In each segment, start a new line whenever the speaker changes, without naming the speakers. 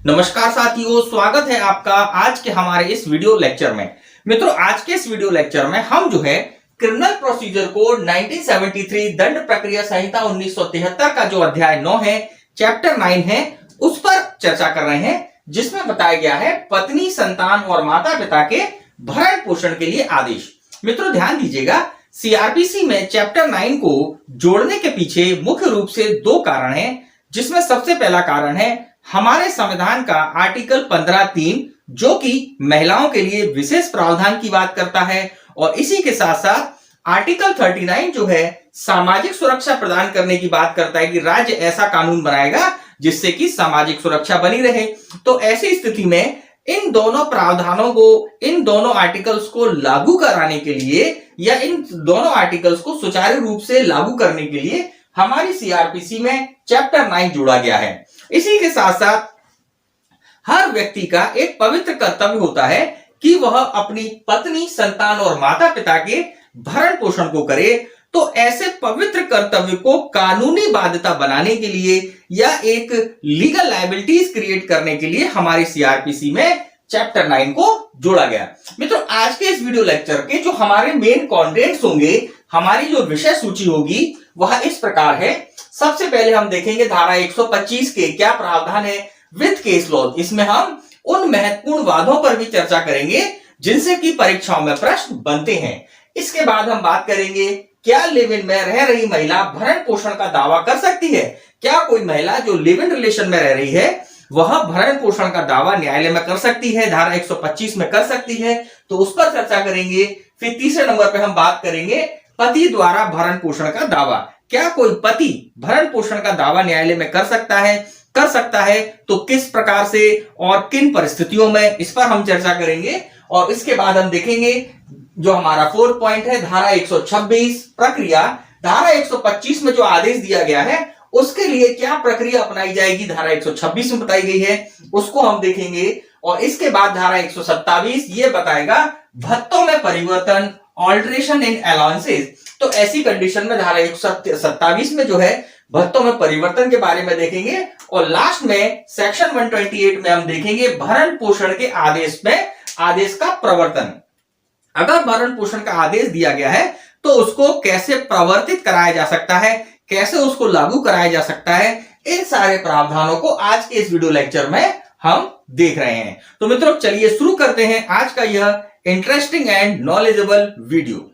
नमस्कार साथियों, स्वागत है आपका आज के हमारे इस वीडियो लेक्चर में। मित्रों, आज के इस वीडियो लेक्चर में हम जो है क्रिमिनल प्रोसीजर कोड 1973 दंड प्रक्रिया संहिता 1973 का जो अध्याय 9 है, चैप्टर 9 है, उस पर चर्चा कर रहे हैं, जिसमें बताया गया है पत्नी, संतान और माता पिता के भरण पोषण के लिए आदेश। मित्रों ध्यान दीजिएगा, सीआरपीसी में चैप्टर 9 को जोड़ने के पीछे मुख्य रूप से दो कारण हैं, जिसमें सबसे पहला कारण है हमारे संविधान का आर्टिकल 15(3) जो कि महिलाओं के लिए विशेष प्रावधान की बात करता है, और इसी के साथ साथ आर्टिकल 39 जो है सामाजिक सुरक्षा प्रदान करने की बात करता है कि राज्य ऐसा कानून बनाएगा जिससे कि सामाजिक सुरक्षा बनी रहे। तो ऐसी स्थिति में इन दोनों प्रावधानों को, इन दोनों आर्टिकल्स को लागू कराने के लिए या इन दोनों आर्टिकल्स को सुचारू रूप से लागू करने के लिए हमारी सीआरपीसी में चैप्टर 9 जोड़ा गया है। इसी के साथ साथ हर व्यक्ति का एक पवित्र कर्तव्य होता है कि वह अपनी पत्नी, संतान और माता पिता के भरण पोषण को करे। तो ऐसे पवित्र कर्तव्य को कानूनी बाध्यता बनाने के लिए या एक लीगल लायबिलिटीज क्रिएट करने के लिए हमारी सीआरपीसी में चैप्टर 9 को जोड़ा गया। मित्रों, आज के इस वीडियो लेक्चर के जो हमारे मेन कंटेंट्स होंगे, हमारी जो विषय सूची होगी वह इस प्रकार है। सबसे पहले हम देखेंगे धारा 125 के क्या प्रावधान है विद केस लॉ। इसमें हम उन महत्वपूर्ण वादों पर भी चर्चा करेंगे जिनसे कि परीक्षाओं में प्रश्न बनते हैं। इसके बाद हम बात करेंगे क्या लिव इन में रह रही महिला भरण पोषण का दावा कर सकती है। क्या कोई महिला जो लिव इन रिलेशन में रह रही है वह भरण पोषण का दावा न्यायालय में कर सकती है, धारा 125 में कर सकती है, तो उस पर चर्चा करेंगे। फिर तीसरे नंबर पे हम बात करेंगे पति द्वारा भरण पोषण का दावा। क्या कोई पति भरण पोषण का दावा न्यायालय में कर सकता है तो किस प्रकार से और किन परिस्थितियों में, इस पर हम चर्चा करेंगे। और इसके बाद हम देखेंगे जो हमारा 4 पॉइंट है धारा 126 प्रक्रिया। धारा 125 में जो आदेश दिया गया है उसके लिए क्या प्रक्रिया अपनाई जाएगी, धारा 126 में बताई गई है, उसको हम देखेंगे। और इसके बाद धारा 127 ये बताएगा भत्तों में परिवर्तन, ऑल्टरेशन इन अलाउंसेस। तो ऐसी कंडीशन में धारा 127 में जो है भत्तों में परिवर्तन के बारे में देखेंगे। और लास्ट में सेक्शन 128 में हम देखेंगे भरण पोषण के आदेश में आदेश का प्रवर्तन। अगर भरण पोषण का आदेश दिया गया है तो उसको कैसे प्रवर्तित कराया जा सकता है, कैसे उसको लागू कराया जा सकता है, इन सारे प्रावधानों को आज के इस वीडियो लेक्चर में हम देख रहे हैं। तो मित्रों चलिए शुरू करते हैं आज का यह इंटरेस्टिंग एंड नॉलेजेबल वीडियो।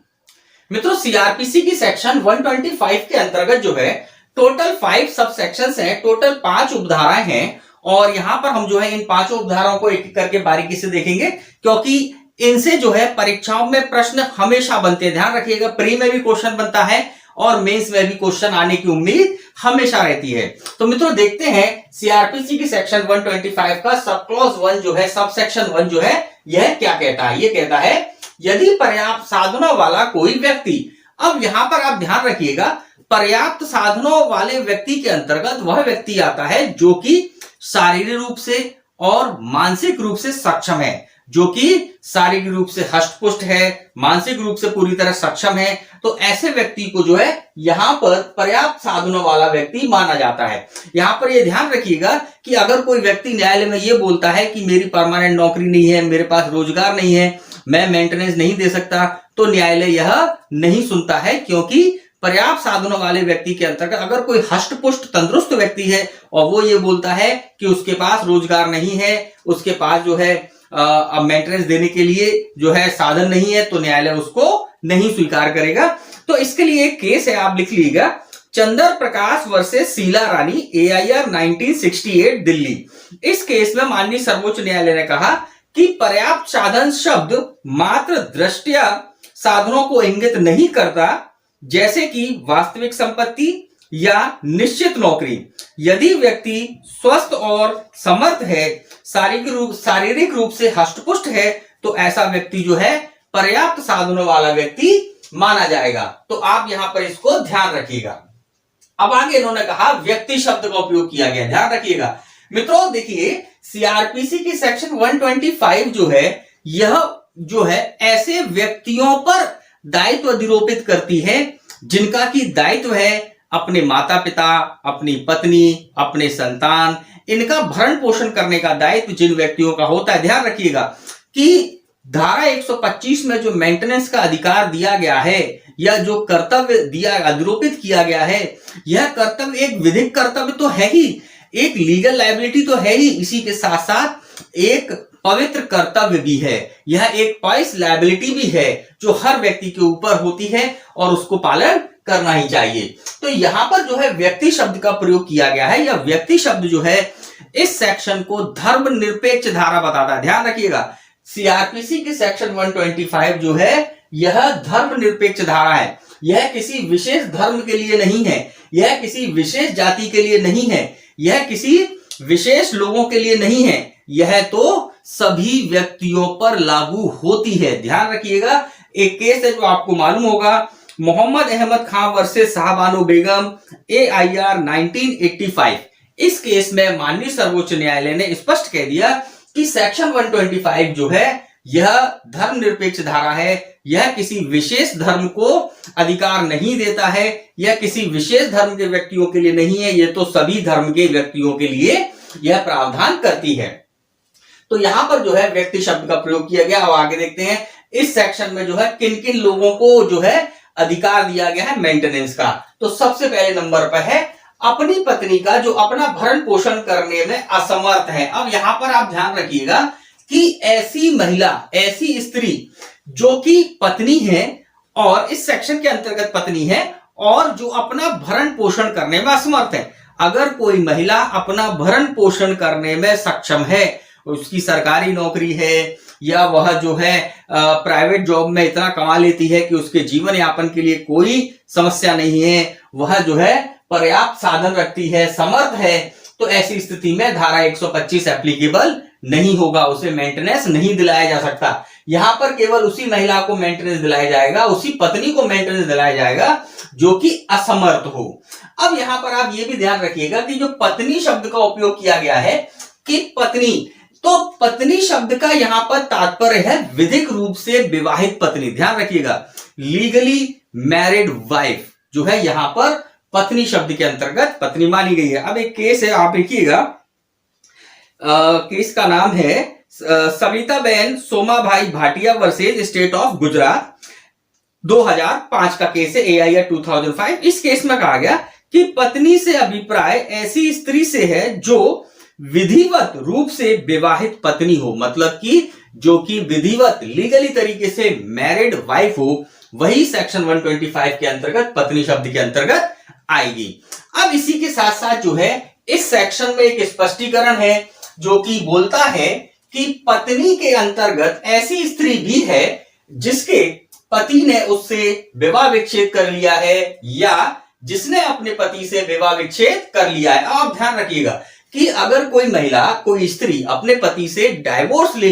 मित्रों, सीआरपीसी की सेक्शन 125 के अंतर्गत जो है टोटल 5 सब सेक्शंस हैं, टोटल 5 उपधाराएं हैं। और यहां पर हम जो है इन 5 उपधाराओं को एक करके बारीकी से देखेंगे, क्योंकि इनसे जो है परीक्षाओं में प्रश्न हमेशा बनते हैं। ध्यान रखिएगा, प्री में भी क्वेश्चन बनता है और मेंस में भी क्वेश्चन आने की उम्मीद हमेशा रहती है। तो मित्रों देखते हैं सीआरपीसी की सेक्शन 125 का सब क्लॉज 1 जो है, सब सेक्शन 1 जो है, यह क्या कहता है। यह कहता है यदि पर्याप्त साधनों वाला कोई व्यक्ति, अब यहां पर आप ध्यान रखिएगा, पर्याप्त साधनों वाले व्यक्ति के अंतर्गत वह व्यक्ति आता है जो कि शारीरिक रूप से और मानसिक रूप से सक्षम है, जो कि शारीरिक रूप से हष्टपुष्ट है, मानसिक रूप से पूरी तरह सक्षम है। तो ऐसे व्यक्ति को जो है यहां पर पर्याप्त साधनों वाला व्यक्ति माना जाता है। यहां पर यह ध्यान रखिएगा कि अगर कोई व्यक्ति न्यायालय में यह बोलता है कि मेरी परमानेंट नौकरी नहीं है, मेरे पास रोजगार नहीं है, मैं मेंटेनेंस नहीं दे सकता, तो न्यायालय यह नहीं सुनता है, क्योंकि पर्याप्त साधनों वाले व्यक्ति के अंतर्गत अगर कोई हष्टपुष्ट तंदुरुस्त व्यक्ति है और वो ये बोलता है कि उसके पास रोजगार नहीं है, उसके पास जो है अब मेंटेनेंस देने के लिए जो है साधन नहीं है, तो न्यायालय उसको नहीं स्वीकार करेगा। तो इसके लिए एक केस है, आप लिख लीजिएगा, चंदर प्रकाश वर्सेस शीला रानी, AIR 1968 दिल्ली। इस केस में माननीय सर्वोच्च न्यायालय ने कहा कि पर्याप्त साधन शब्द मात्र दृष्टया साधनों को इंगित नहीं करता, जैसे कि वास्तविक संपत्ति या निश्चित नौकरी। यदि व्यक्ति स्वस्थ और समर्थ है, शारीरिक रूप से हष्टपुष्ट है, तो ऐसा व्यक्ति जो है पर्याप्त साधनों वाला व्यक्ति माना जाएगा। तो आप यहां पर इसको ध्यान रखिएगा। अब आगे इन्होंने कहा व्यक्ति शब्द का उपयोग किया गया, ध्यान रखिएगा। मित्रों देखिए, सीआरपीसी की सेक्शन 125 जो है, यह जो है ऐसे व्यक्तियों पर दायित्व अधिरोपित करती है जिनका की दायित्व है अपने माता पिता, अपनी पत्नी, अपने संतान, इनका भरण पोषण करने का दायित्व जिन व्यक्तियों का होता है। ध्यान रखिएगा कि धारा 125 में जो मेंटेनेंस का अधिकार दिया गया है या जो कर्तव्य दिया अधिरोपित किया गया है, यह कर्तव्य एक विधिक कर्तव्य तो है ही, एक लीगल लायबिलिटी तो है ही, इसी के साथ साथ एक पवित्र कर्तव्य भी है। यह एक पॉइस लायबिलिटी भी है जो हर व्यक्ति के ऊपर होती है और उसको पालन करना ही चाहिए। तो यहां पर जो है व्यक्ति शब्द का प्रयोग किया गया है। यह व्यक्ति शब्द जो है इस सेक्शन को धर्मनिरपेक्ष धारा बताता है। ध्यान रखिएगा, सीआरपीसी के सेक्शन 125 जो है यह धर्मनिरपेक्ष धारा है। यह किसी विशेष धर्म के लिए नहीं है, यह किसी विशेष जाति के लिए नहीं है, यह किसी विशेष लोगों के लिए नहीं है, यह तो सभी व्यक्तियों पर लागू होती है। ध्यान रखिएगा, एक केस है जो आपको मालूम होगा, मोहम्मद अहमद खान वर्सेस साहबानो बेगम, AIR 1985। इस केस में माननीय सर्वोच्च न्यायालय ने स्पष्ट कह दिया कि सेक्शन 125 जो है यह धर्मनिरपेक्ष धारा है। यह किसी विशेष धर्म को अधिकार नहीं देता है, यह किसी विशेष धर्म के व्यक्तियों के लिए नहीं है, यह तो सभी धर्म के व्यक्तियों के लिए यह प्रावधान करती है। तो यहां पर जो है व्यक्ति शब्द का प्रयोग किया गया। अब आगे देखते हैं इस सेक्शन में जो है किन किन लोगों को जो है अधिकार दिया गया है मेंटेनेंस का। तो सबसे पहले नंबर पर है अपनी पत्नी का जो अपना भरण पोषण करने में असमर्थ है। अब यहां पर आप ध्यान रखिएगा कि ऐसी महिला, ऐसी स्त्री जो कि पत्नी है और इस सेक्शन के अंतर्गत पत्नी है और जो अपना भरण पोषण करने में असमर्थ है। अगर कोई महिला अपना भरण पोषण करने में सक्षम है, उसकी सरकारी नौकरी है या वह जो है प्राइवेट जॉब में इतना कमा लेती है कि उसके जीवन यापन के लिए कोई समस्या नहीं है, वह जो है पर्याप्त साधन रखती है, समर्थ है, तो ऐसी स्थिति में धारा 125 एप्लीकेबल नहीं होगा, उसे मेंटेनेंस नहीं दिलाया जा सकता। यहां पर केवल उसी महिला को मेंटेनेंस दिलाया जाएगा, उसी पत्नी को मेंटेनेंस दिलाया जाएगा जो कि असमर्थ हो। अब यहां पर आप ये भी ध्यान रखिएगा कि जो पत्नी शब्द का उपयोग किया गया है कि पत्नी, तो पत्नी शब्द का यहां पर तात्पर्य है विधिक रूप से विवाहित पत्नी। ध्यान रखिएगा, लीगली मैरिड वाइफ जो है यहां पर पत्नी शब्द के अंतर्गत पत्नी मानी गई है। अब एक केस है, आप देखिएगा, केस का नाम है Savitaben Somabhai Bhatia versus state of Gujarat, 2005 का केस है, AIR 2005। इस केस में कहा गया कि पत्नी से अभिप्राय ऐसी स्त्री से है जो विधिवत रूप से विवाहित पत्नी हो, मतलब कि जो कि विधिवत लीगली तरीके से मैरिड वाइफ हो, वही सेक्शन 125 के अंतर्गत पत्नी शब्द के अंतर्गत आएगी। अब इसी के साथ साथ जो है इस सेक्शन में एक स्पष्टीकरण है जो कि बोलता है कि पत्नी के अंतर्गत ऐसी स्त्री भी है जिसके पति ने उससे विवाह विच्छेद कर लिया है या जिसने अपने पति से विवाह विच्छेद कर लिया है। आप ध्यान रखिएगा कि अगर कोई महिला, कोई स्त्री अपने पति से डिवोर्स ले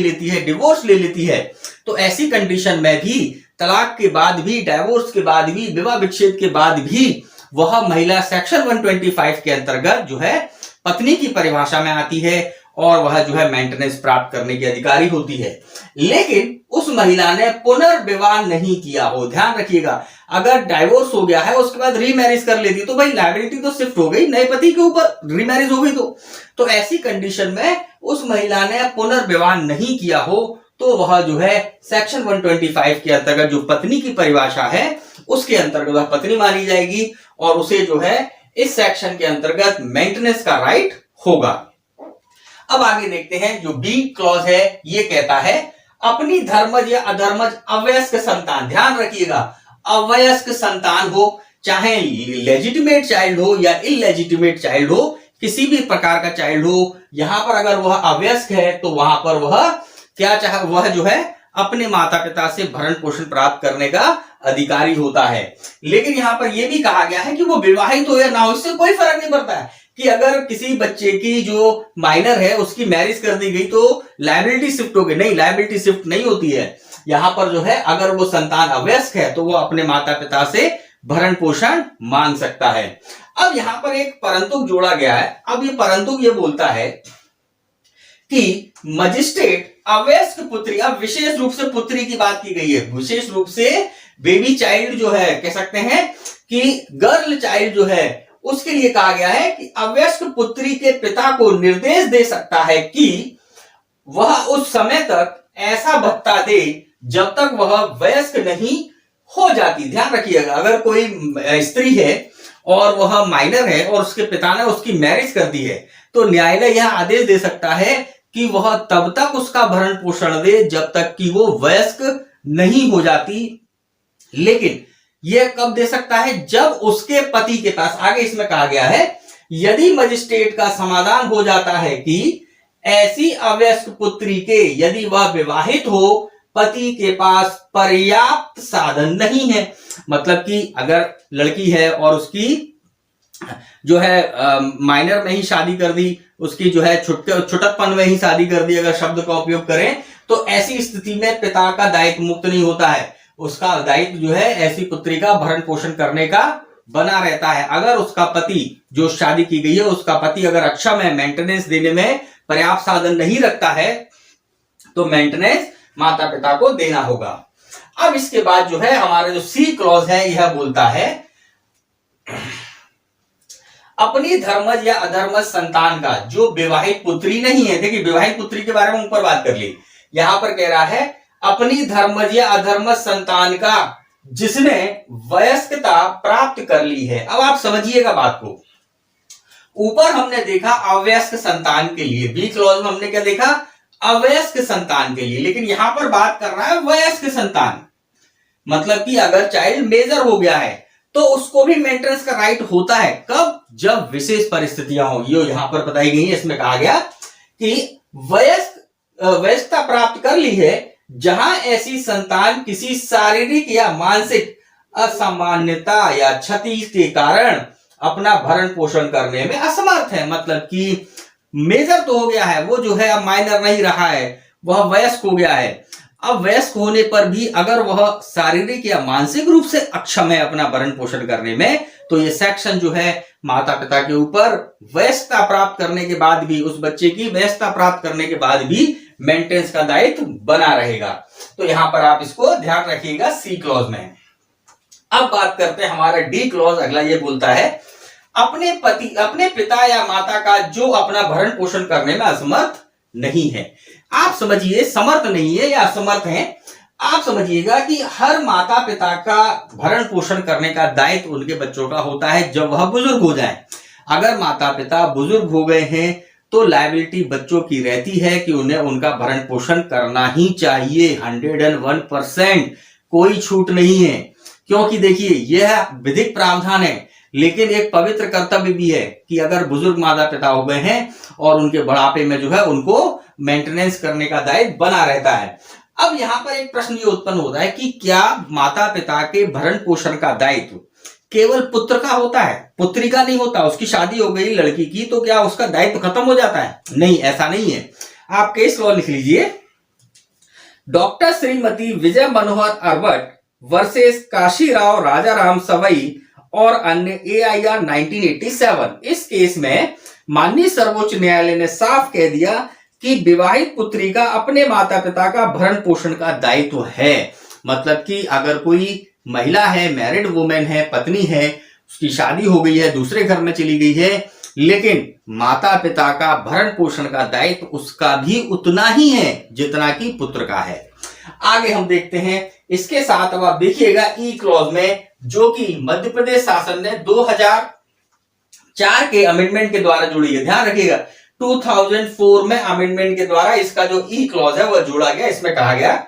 लेती है, तो ऐसी कंडीशन में भी, तलाक के बाद भी, डिवोर्स के बाद भी, विवाह विच्छेद के बाद भी वह महिला सेक्शन 125 के अंतर्गत जो है पत्नी की परिभाषा में आती है और वह जो है मेंटेनेंस प्राप्त करने की अधिकारी होती है। लेकिन उस महिला ने पुनर्विवाह नहीं किया हो। ध्यान रखिएगा, अगर डाइवोर्स हो गया है उसके बाद रीमैरिज कर लेती तो भाई लायबिलिटी तो शिफ्ट हो गई, नए पति के ऊपर रीमैरिज हो गई। तो ऐसी कंडीशन में उस महिला ने पुनर्विवाह नहीं किया हो तो वह जो है सेक्शन 125 के अंतर्गत जो पत्नी की परिभाषा है उसके अंतर्गत वह पत्नी मानी जाएगी और उसे जो है इस सेक्शन के अंतर्गत मेंटेनेंस का राइट होगा। अब आगे देखते हैं, जो बी क्लॉज है ये कहता है अपनी धर्मज या अधर्मज अवयस्क संतान, ध्यान रखिएगा अवयस्क संतान हो, चाहे लेजिटिमेट चाइल्ड हो या इलेजिटिमेट चाइल्ड हो, किसी भी प्रकार का चाइल्ड हो, यहां पर अगर वह अवयस्क है तो वहां पर वह क्या चाहे, वह जो है अपने माता पिता से भरण पोषण प्राप्त करने का अधिकारी होता है। लेकिन यहां पर यह भी कहा गया है कि वो विवाहित हो या ना हो, इससे कोई फर्क नहीं पड़ता है कि अगर किसी बच्चे की जो माइनर है उसकी मैरिज कर दी गई तो लायबिलिटी शिफ्ट हो गई, नहीं, लायबिलिटी शिफ्ट नहीं होती है। यहां पर जो है अगर वो संतान अवयस्क है तो वो अपने माता पिता से भरण पोषण मांग सकता है। अब यहां पर एक परंतु जोड़ा गया है। अब ये परंतु ये बोलता है कि मजिस्ट्रेट अवयस्क पुत्री, अब विशेष रूप से पुत्री की बात की गई है, विशेष रूप से बेबी चाइल्ड जो है कह सकते हैं कि गर्ल चाइल्ड जो है उसके लिए कहा गया है कि अवयस्क पुत्री के पिता को निर्देश दे सकता है कि वह उस समय तक ऐसा भत्ता दे जब तक वह वयस्क नहीं हो जाती। ध्यान रखिएगा, अगर कोई स्त्री है और वह माइनर है और उसके पिता ने उसकी मैरिज कर दी है तो न्यायालय यह आदेश दे सकता है कि वह तब तक उसका भरण पोषण दे जब तक कि वो वयस्क नहीं हो जाती। लेकिन यह कब दे सकता है? जब उसके पति के पास, आगे इसमें कहा गया है, यदि मजिस्ट्रेट का समाधान हो जाता है कि ऐसी अवयस्क पुत्री के, यदि वह विवाहित हो, पति के पास पर्याप्त साधन नहीं है। मतलब कि अगर लड़की है और उसकी जो है माइनर में ही शादी कर दी, उसकी जो है छुटकपन में ही शादी कर दी, अगर शब्द का उपयोग करें, तो ऐसी स्थिति में पिता का दायित्व मुक्त नहीं होता है। उसका दायित्व जो है ऐसी पुत्री का भरण पोषण करने का बना रहता है। अगर उसका पति, जो शादी की गई है, उसका पति अगर अक्षम है, मेंटेनेंस देने में पर्याप्त साधन नहीं रखता है, तो मेंटेनेंस माता पिता को देना होगा। अब इसके बाद जो है हमारा जो सी क्लॉज है, यह बोलता है अपनी धर्मज या अधर्मज संतान का, जो विवाहित पुत्री नहीं है, देखिए विवाहित पुत्री के बारे में ऊपर बात कर ली, यहां पर कह रहा है अपनी धर्मज या अधर्मज संतान का जिसने वयस्कता प्राप्त कर ली है। अब आप समझिएगा बात को, ऊपर हमने देखा अवयस्क संतान के लिए, बी क्लॉज में हमने क्या देखा? अवयस्क संतान के लिए, लेकिन यहां पर बात कर रहा है वयस्क संतान। मतलब कि अगर चाइल्ड मेजर हो गया है तो उसको भी मेंटेनेंस का राइट होता है। कब? जब विशेष परिस्थितियां हो, ये यहां पर बताई गई है। इसमें कहा गया कि वयस्कता प्राप्त कर ली है जहां ऐसी संतान किसी शारीरिक या मानसिक असामान्यता या क्षति के कारण अपना भरण पोषण करने में असमर्थ है। मतलब कि मेजर तो हो गया है, वो जो है अब माइनर नहीं रहा है, वह वयस्क हो गया है। अब वयस्क होने पर भी अगर वह शारीरिक या मानसिक रूप से अक्षम है अपना भरण पोषण करने में, तो ये सेक्शन जो है माता पिता के ऊपर वयस्कता प्राप्त करने के बाद भी, उस बच्चे की वयस्कता प्राप्त करने के बाद भी मेंटेनेंस का दायित्व बना रहेगा। तो यहां पर आप इसको ध्यान रखिएगा सी क्लॉज में। अब बात करते हैं हमारा डी क्लॉज, अगला ये बोलता है अपने पिता या माता का जो अपना भरण पोषण करने में असमर्थ नहीं है। आप समझिए, समर्थ नहीं है या असमर्थ है, आप समझिएगा कि हर माता पिता का भरण पोषण करने का दायित्व उनके बच्चों का होता है जब वह बुजुर्ग हो जाए। अगर माता पिता बुजुर्ग हो गए हैं तो लायबिलिटी बच्चों की रहती है कि उन्हें उनका भरण पोषण करना ही चाहिए। 101% कोई छूट नहीं है, क्योंकि देखिए यह विधिक प्रावधान है, लेकिन एक पवित्र कर्तव्य भी है कि अगर बुजुर्ग माता पिता हो गए हैं और उनके बुढ़ापे में जो है उनको मेंटेनेंस करने का दायित्व बना रहता है। अब यहां पर एक प्रश्न ये उत्पन्न होता है कि क्या माता पिता के भरण पोषण का दायित्व केवल पुत्र का होता है, पुत्री का नहीं होता? उसकी शादी हो गई लड़की की तो क्या उसका दायित्व खत्म हो जाता है? नहीं, ऐसा नहीं है। आप केस लॉ लिख लीजिए, डॉक्टर श्रीमती विजय मनोहर अरबट वर्सेस काशीराव राजाराम सवई और अन्य AIR 1987। इस केस में माननीय सर्वोच्च न्यायालय ने साफ कह दिया कि विवाहित पुत्री का अपने माता पिता का भरण पोषण का दायित्व है। मतलब कि अगर कोई महिला है, मैरिड वुमेन है, पत्नी है, उसकी शादी हो गई है, दूसरे घर में चली गई है, लेकिन माता पिता का भरण पोषण का दायित्व उसका भी उतना ही है जितना कि पुत्र का है। आगे हम देखते हैं, इसके साथ अब आप देखिएगा ई क्लॉज में, जो कि मध्य प्रदेश शासन ने 2004 के अमेंडमेंट के द्वारा जुड़ी है। ध्यान रखिएगा 2004 में अमेंडमेंट के द्वारा इसका जो ई क्लॉज है वह जोड़ा गया। इसमें कहा गया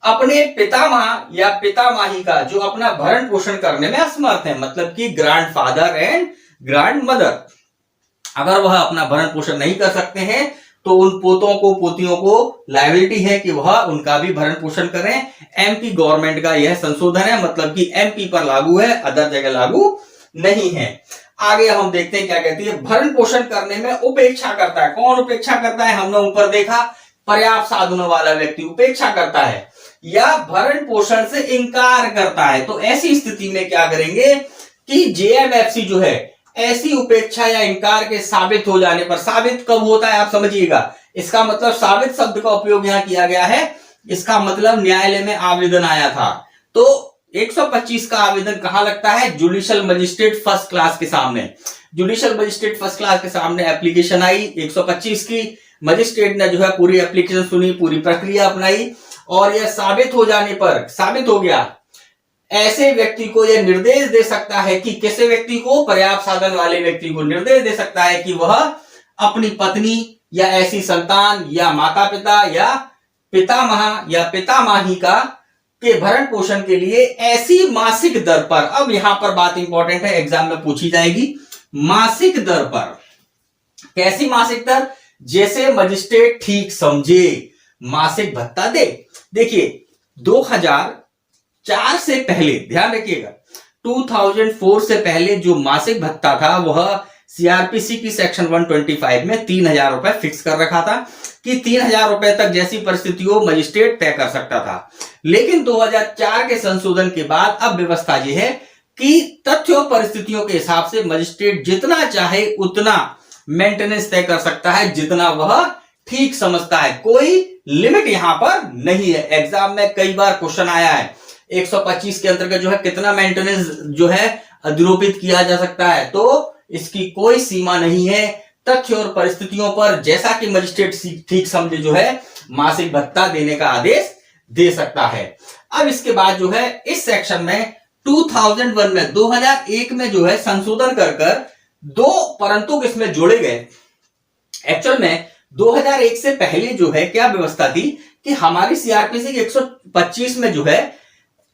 अपने पितामह या पितामाही का जो अपना भरण पोषण करने में असमर्थ है, मतलब कि ग्रैंडफादर एंड ग्रैंड मदर, अगर वह अपना भरण पोषण नहीं कर सकते हैं तो उन पोतों को पोतियों को लायबिलिटी है कि वह उनका भी भरण पोषण करें। MP गवर्नमेंट का यह संशोधन है, मतलब कि MP पर लागू है, अदर जगह लागू नहीं है। आगे हम देखते हैं क्या कहती है, भरण पोषण करने में उपेक्षा करता है। कौन उपेक्षा करता है? हमने ऊपर देखा, पर्याप्त साधनों वाला व्यक्ति उपेक्षा करता है या भरण पोषण से इंकार करता है। तो ऐसी स्थिति में क्या करेंगे कि JMFC जो है ऐसी उपेक्षा या इंकार के साबित हो जाने पर, साबित कब होता है आप समझिएगा, इसका मतलब साबित शब्द का उपयोग यहां किया गया है, इसका मतलब न्यायालय में आवेदन आया था, तो 125 का आवेदन कहां लगता है? जुडिशियल मजिस्ट्रेट फर्स्ट क्लास के सामने। जुडिशियल मजिस्ट्रेट फर्स्ट क्लास के सामने एप्लीकेशन आई 125 की। मजिस्ट्रेट ने जो है पूरी एप्लीकेशन सुनी, पूरी प्रक्रिया अपनाई, और यह साबित हो जाने पर, साबित हो गया, ऐसे व्यक्ति को यह निर्देश दे सकता है कि किसी व्यक्ति को, पर्याप्त साधन वाले व्यक्ति को निर्देश दे सकता है कि वह अपनी पत्नी या ऐसी संतान या माता पिता या पितामह या पितामही का के भरण पोषण के लिए ऐसी मासिक दर पर, अब यहां पर बात इंपॉर्टेंट है, एग्जाम में पूछी जाएगी, मासिक दर पर। कैसी मासिक दर? जैसे मजिस्ट्रेट ठीक समझे मासिक भत्ता दे। देखिए 2004 से पहले, ध्यान रखिएगा, 2004 से पहले जो मासिक भत्ता था वह सीआरपीसी की सेक्शन 125 में 3,000 रुपए फिक्स कर रखा था कि 3,000 रुपए तक जैसी परिस्थितियों मजिस्ट्रेट तय कर सकता था। लेकिन 2004 के संशोधन के बाद अब व्यवस्था यह है कि तथ्यों परिस्थितियों के हिसाब से मजिस्ट्रेट जितना चाहे उतना मेंटेनेंस तय कर सकता है, जितना वह ठीक समझता है। कोई लिमिट यहां पर नहीं है। एग्जाम में कई बार क्वेश्चन आया है 125 के अंतर्गत जो है कितना मेंटेनेंस जो है अधिरोपित किया जा सकता है, तो इसकी कोई सीमा नहीं है। तथ्य और परिस्थितियों पर जैसा कि मजिस्ट्रेट ठीक समझे जो है मासिक भत्ता देने का आदेश दे सकता है। अब इसके बाद जो है इस सेक्शन में 2001 में 2001 में जो है संशोधन कर दो परंतु इसमें जोड़े गए। एक्चुअल में 2001 से पहले जो है क्या व्यवस्था थी कि हमारी सीआरपीसी के 125 में जो है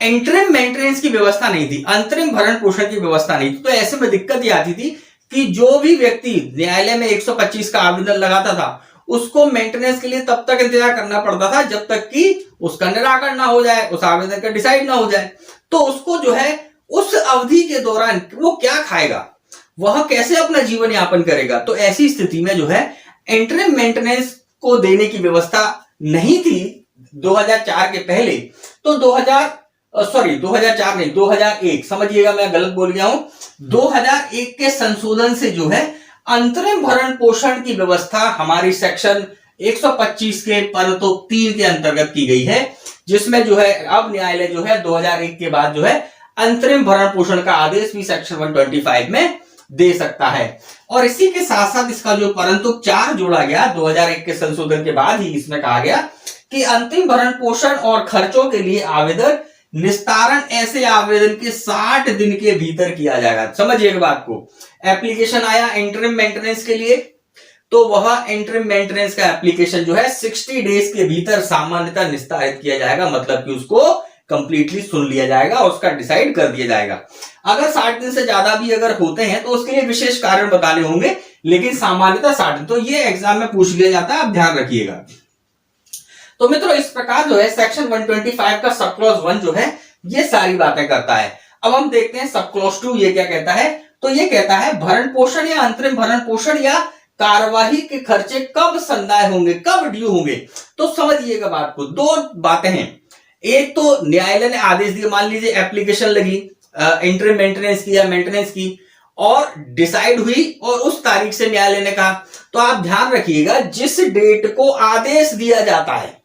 इंटरिम मेंटेनेंस की व्यवस्था नहीं थी, अंतरिम भरण पोषण की व्यवस्था नहीं थी। तो ऐसे में दिक्कत ये आती थी कि जो भी व्यक्ति न्यायालय में 125 का आवेदन लगाता था उसको मेंटेनेंस के लिए तब तक इंतजार करना पड़ता था जब तक कि उसका निराकरण ना हो जाए, उस आवेदन का डिसाइड ना हो जाए। तो उसको जो है उस अवधि के दौरान वो क्या खाएगा, वह कैसे अपना जीवन यापन करेगा। तो ऐसी स्थिति में जो है इंटरिम मेंटेनेंस को देने की व्यवस्था नहीं थी 2004 के पहले। तो 2004 नहीं 2001, समझिएगा मैं गलत बोल गया हूं, 2001 के संशोधन से जो है अंतरिम भरण पोषण की व्यवस्था हमारी सेक्शन 125 के परतो 3 के अंतर्गत की गई है, जिसमें जो है अब न्यायालय जो है 2001 के बाद जो है अंतरिम भरण पोषण का आदेश भी सेक्शन 125 में दे सकता है। और इसी के साथ साथ इसका जो परंतु 4 जोड़ा गया 2001 के संशोधन के बाद ही, इसमें कहा गया कि अंतिम भरण पोषण और खर्चों के लिए आवेदन निस्तारण ऐसे आवेदन के 60 दिन के भीतर किया जाएगा। समझिएगा बात को, एप्लीकेशन आया इंटरिम मेंटेनेंस के लिए, तो वह इंटरिम मेंटेनेंस का एप्लीकेशन जो है 60 डेज के भीतर सामान्यतः निस्तारित किया जाएगा, मतलब कि उसको कंप्लीटली सुन लिया जाएगा और उसका डिसाइड कर दिया जाएगा। अगर 60 दिन से ज्यादा भी अगर होते हैं तो उसके लिए विशेष कारण बताने होंगे, लेकिन सामान्यतः 60 दिन। तो ये एग्जाम में पूछ लिया जाता है, आप ध्यान रखिएगा। तो मित्रों इस प्रकार जो है सेक्शन 125 का सब क्लॉज 1 जो है ये सारी बातें करता है। अब हम देखते हैं सब क्लॉज 2 ये क्या कहता है। तो ये कहता है भरण पोषण या अंतरिम भरण पोषण या कार्यवाही के खर्चे कब संदाय होंगे, कब ड्यू होंगे। तो समझिएगा बात को, 2 बातें हैं। एक तो न्यायालय ने आदेश दिया, मान लीजिए एप्लीकेशन लगी इंटरिम मेंटेनेंस की या मेंटेनेंस की और डिसाइड हुई और उस तारीख से न्यायालय ने कहा, तो आप ध्यान रखिएगा जिस डेट को आदेश दिया जाता है,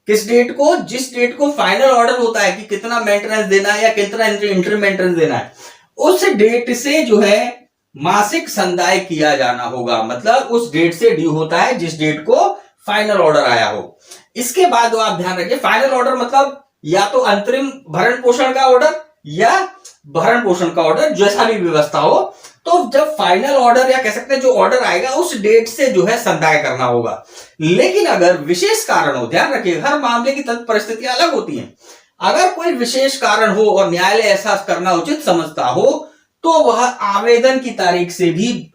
किस डेट को, जिस डेट को फाइनल ऑर्डर होता है कि कितना मेंटेनेंस देना है या कितना इंटरिम मेंटेनेंस देना है, उस डेट से जो है मासिक संदाय किया जाना होगा। मतलब उस डेट से ड्यू होता है जिस डेट को फाइनल ऑर्डर आया हो। इसके बाद आप ध्यान रखिए फाइनल ऑर्डर मतलब या तो अंतरिम भरण पोषण का ऑर्डर या भरण पोषण का ऑर्डर, जैसा भी व्यवस्था हो। तो जब फाइनल ऑर्डर या कह सकते हैं जो ऑर्डर आएगा उस डेट से जो है संदाय करना होगा। लेकिन अगर विशेष कारण हो, ध्यान रखिए हर मामले की तत्व परिस्थितियां अलग होती हैं, अगर कोई विशेष कारण हो और न्यायालय ऐसा करना उचित समझता हो तो वह आवेदन की तारीख से भी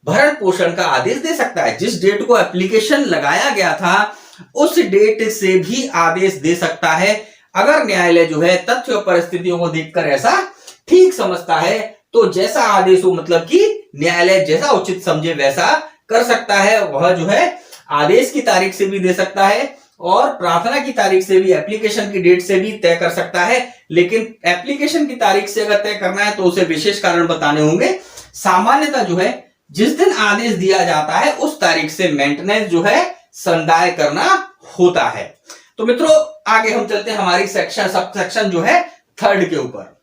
भरण पोषण का आदेश दे सकता है। जिस डेट को एप्लीकेशन लगाया गया था उस डेट से भी आदेश दे सकता है, अगर न्यायालय जो है तथ्य और परिस्थितियों को देखकर ऐसा ठीक समझता है। तो जैसा आदेश हो, मतलब कि न्यायालय जैसा उचित समझे वैसा कर सकता है। वह जो है आदेश की तारीख से भी दे सकता है और प्रार्थना की तारीख से भी, एप्लीकेशन की डेट से भी तय कर सकता है। लेकिन एप्लीकेशन की तारीख से अगर तय करना है तो उसे विशेष कारण बताने होंगे। सामान्यतः जो है जिस दिन आदेश दिया जाता है उस तारीख से मेंटेनेंस जो है संदाय करना होता है। तो मित्रों आगे हम चलते हैं, हमारी सेक्शन सब सेक्शन जो है 3 के ऊपर।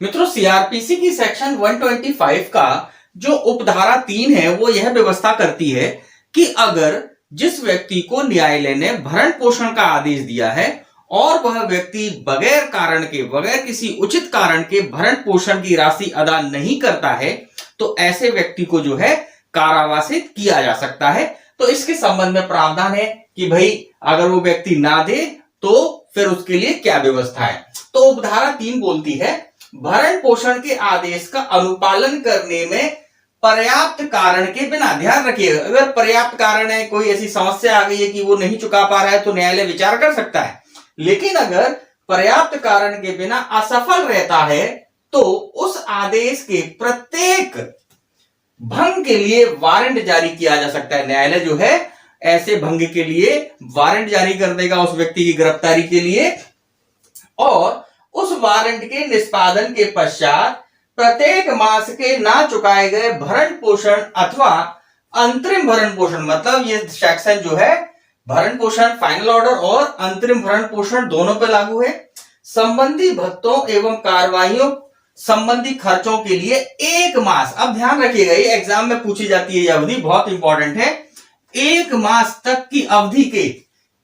मित्रों सीआरपीसी की सेक्शन 125 का जो उपधारा 3 है वो यह व्यवस्था करती है कि अगर जिस व्यक्ति को न्यायालय ने भरण पोषण का आदेश दिया है और वह व्यक्ति बगैर कारण के, बगैर किसी उचित कारण के भरण पोषण की राशि अदा नहीं करता है तो ऐसे व्यक्ति को जो है कारावासित किया जा सकता है। तो इसके संबंध में प्रावधान है कि भाई अगर वो व्यक्ति ना दे तो फिर उसके लिए क्या व्यवस्था है। तो उपधारा 3 बोलती है भरण पोषण के आदेश का अनुपालन करने में पर्याप्त कारण के बिना, ध्यान रखिएगा अगर पर्याप्त कारण है, कोई ऐसी समस्या आ गई है कि वो नहीं चुका पा रहा है तो न्यायालय विचार कर सकता है, लेकिन अगर पर्याप्त कारण के बिना असफल रहता है तो उस आदेश के प्रत्येक भंग के लिए वारंट जारी किया जा सकता है। न्यायालय जो है ऐसे भंग के लिए वारंट जारी कर देगा उस व्यक्ति की गिरफ्तारी के लिए, और उस वारंट के निष्पादन के पश्चात प्रत्येक मास के ना चुकाए गए भरण पोषण अथवा अंतरिम भरण पोषण, मतलब ये सेक्शन जो है भरण पोषण फाइनल ऑर्डर और अंतरिम भरण पोषण दोनों पे लागू है, संबंधी भत्तों एवं कार्रवाइयों संबंधी खर्चों के लिए 1 मास, अब ध्यान रखिएगा ये एग्जाम में पूछी जाती है, ये अवधि बहुत इंपॉर्टेंट है, 1 मास तक की अवधि के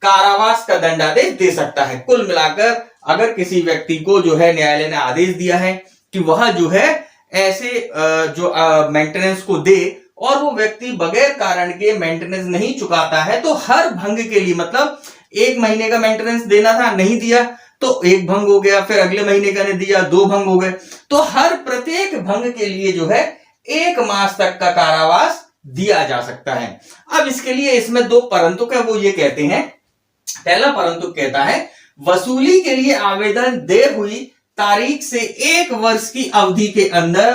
कारावास का दंडादेश दे सकता है। कुल मिलाकर अगर किसी व्यक्ति को जो है न्यायालय ने आदेश दिया है कि वह जो है ऐसे जो मेंटेनेंस को दे और वो व्यक्ति बगैर कारण के मेंटेनेंस नहीं चुकाता है तो हर भंग के लिए, मतलब 1 महीने का मेंटेनेंस देना था नहीं दिया तो 1 भंग हो गया, फिर अगले महीने का ने दिया 2 भंग हो गए, तो हर प्रत्येक भंग के लिए जो है 1 मास तक का कारावास दिया जा सकता है। अब इसके लिए इसमें 2 परंतुक है, वो ये कहते हैं, पहला परंतुक कहता है वसूली के लिए आवेदन देर हुई तारीख से 1 वर्ष की अवधि के अंदर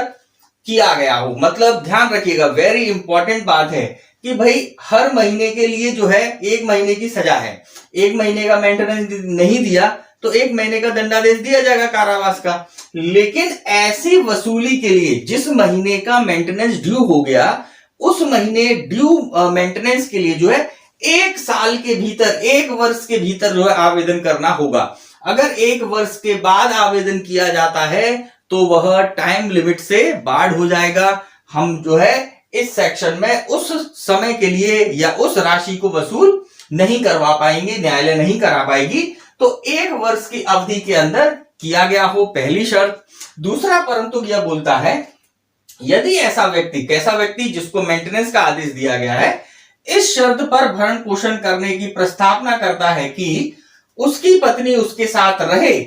किया गया हो। मतलब ध्यान रखिएगा वेरी इंपॉर्टेंट बात है कि भाई हर महीने के लिए जो है 1 महीने की सजा है, 1 महीने का मेंटेनेंस नहीं दिया तो 1 महीने का दंडादेश दिया जाएगा कारावास का, लेकिन ऐसी वसूली के लिए जिस महीने का मेंटेनेंस ड्यू हो गया उस महीने ड्यू मेंटेनेंस के लिए जो है 1 साल के भीतर, 1 वर्ष के भीतर जो है आवेदन करना होगा। अगर 1 वर्ष के बाद आवेदन किया जाता है तो वह टाइम लिमिट से बाढ़ हो जाएगा। हम जो है इस सेक्शन में उस समय के लिए या उस राशि को वसूल नहीं करवा पाएंगे, न्यायालय नहीं करा पाएगी, तो 1 वर्ष की अवधि के अंदर किया गया हो, पहली शर्त। दूसरा परंतु यह बोलता है यदि ऐसा व्यक्ति, कैसा व्यक्ति जिसको मेंटेनेंस का आदेश दिया गया है, इस शर्त पर भरण पोषण करने की प्रस्तावना करता है कि उसकी पत्नी उसके साथ रहे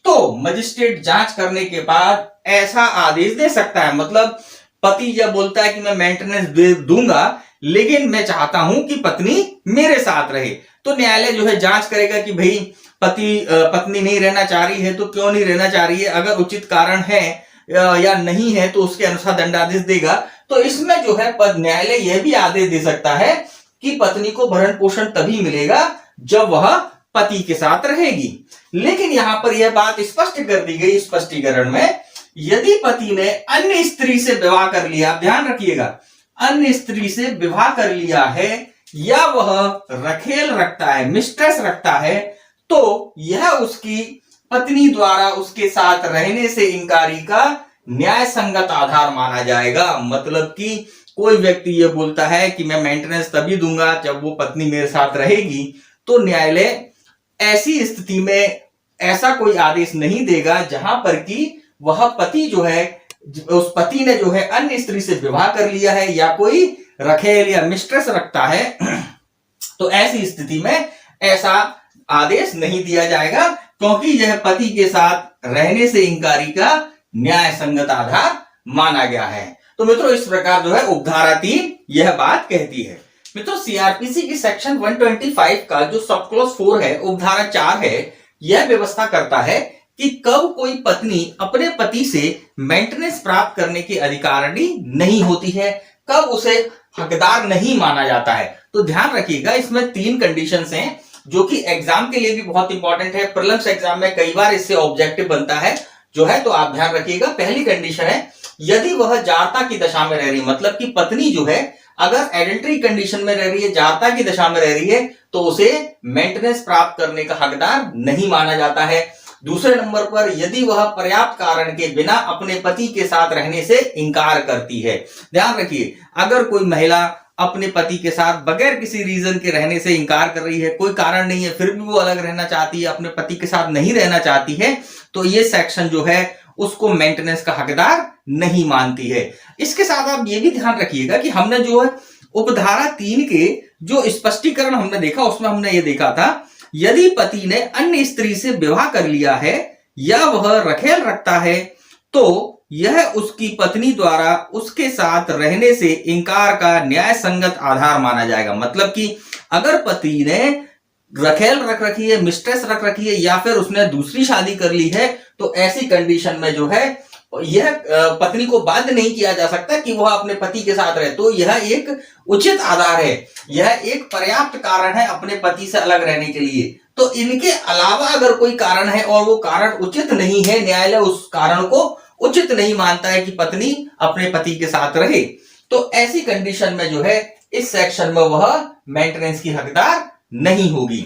तो मजिस्ट्रेट जांच करने के बाद ऐसा आदेश दे सकता है। मतलब पति जब बोलता है कि मैं मेंटेनेंस दे दूंगा लेकिन मैं चाहता हूं कि पत्नी मेरे साथ रहे, तो न्यायालय जो है जांच करेगा कि भाई पत्नी नहीं रहना चाह रही है तो क्यों नहीं रहना चाह रही है, अगर उचित कारण है या नहीं है तो उसके अनुसार दंडादेश देगा। तो इसमें जो है न्यायालय यह भी आदेश दे सकता है कि पत्नी को भरण पोषण तभी मिलेगा जब वह पति के साथ रहेगी। लेकिन यहां पर यह बात स्पष्ट कर दी गई स्पष्टीकरण में, यदि पति ने अन्य स्त्री से विवाह कर लिया, ध्यान रखिएगा अन्य स्त्री से विवाह कर लिया है या वह रखेल रखता है, मिस्ट्रेस रखता है, तो यह उसकी पत्नी द्वारा उसके साथ रहने से इंकारी का न्याय संगत आधार माना जाएगा। मतलब कि कोई व्यक्ति यह बोलता है कि मैं मेंटेनेंस तभी दूंगा जब वो पत्नी मेरे साथ रहेगी, तो न्यायालय ऐसी स्थिति में ऐसा कोई आदेश नहीं देगा जहां पर कि वह पति जो है, उस पति ने जो है अन्य स्त्री से विवाह कर लिया है या कोई रखेल या मिस्ट्रेस रखता है, तो ऐसी स्थिति में ऐसा आदेश नहीं दिया जाएगा क्योंकि यह पति के साथ रहने से इंकारी का न्याय संगत आधार माना गया है। तो मित्रों इस प्रकार जो है उपधारा 3 यह बात कहती है। मित्रों सीआरपीसी की सेक्शन 125 का जो सब क्लॉज 4 है, उपधारा 4 है, यह व्यवस्था करता है कि कब कोई पत्नी अपने पति से मेंटेनेंस प्राप्त करने की अधिकारिणी नहीं होती है, कब उसे हकदार नहीं माना जाता है। तो ध्यान रखिएगा इसमें 3 कंडीशंस हैं जो कि एग्जाम के लिए भी बहुत इंपॉर्टेंट है, प्रीलिम्स एग्जाम में कई बार इससे ऑब्जेक्टिव बनता है जो है, तो आप ध्यान रखिएगा। पहली कंडीशन है यदि वह जारता की दशा में रह रही, मतलब कि पत्नी जो है अगर एडल्टरी कंडीशन में रह रही है, जारता की दशा में रह रही है, तो उसे मेंटेनेंस प्राप्त करने का हकदार नहीं माना जाता है। दूसरे नंबर पर यदि वह पर्याप्त कारण के बिना अपने पति के साथ रहने से इंकार करती है। ध्यान रखिए, अगर कोई महिला अपने पति के साथ बगैर किसी रीजन के रहने से इंकार कर रही है, कोई कारण नहीं है, फिर भी वो अलग रहना चाहती है, अपने पति के साथ नहीं रहना चाहती है, तो ये सेक्शन जो है उसको मेंटेनेंस का हकदार नहीं मानती है। इसके साथ आप ये भी ध्यान रखिएगा कि हमने जो है उपधारा 3 के जो स्पष्टीकरण हमने देखा, उसमें हमने ये देखा था, यदि पति ने अन्य स्त्री से विवाह कर लिया है या वह रखेल रखता है तो यह उसकी पत्नी द्वारा उसके साथ रहने से इंकार का न्याय संगत आधार माना जाएगा। मतलब कि अगर पति ने रखेल रख रखी है, मिस्ट्रेस रख रखी है, या फिर उसने दूसरी शादी कर ली है, तो ऐसी कंडीशन में जो है यह पत्नी को बाध्य नहीं किया जा सकता कि वह अपने पति के साथ रहे। तो यह एक उचित आधार है, यह एक पर्याप्त कारण है अपने पति से अलग रहने के लिए। तो इनके अलावा अगर कोई कारण है और वो कारण उचित नहीं है, न्यायालय उस कारण को उचित नहीं मानता है कि पत्नी अपने पति के साथ रहे, तो ऐसी कंडीशन में जो है इस सेक्शन में वह मेंटेनेंस की हकदार नहीं होगी।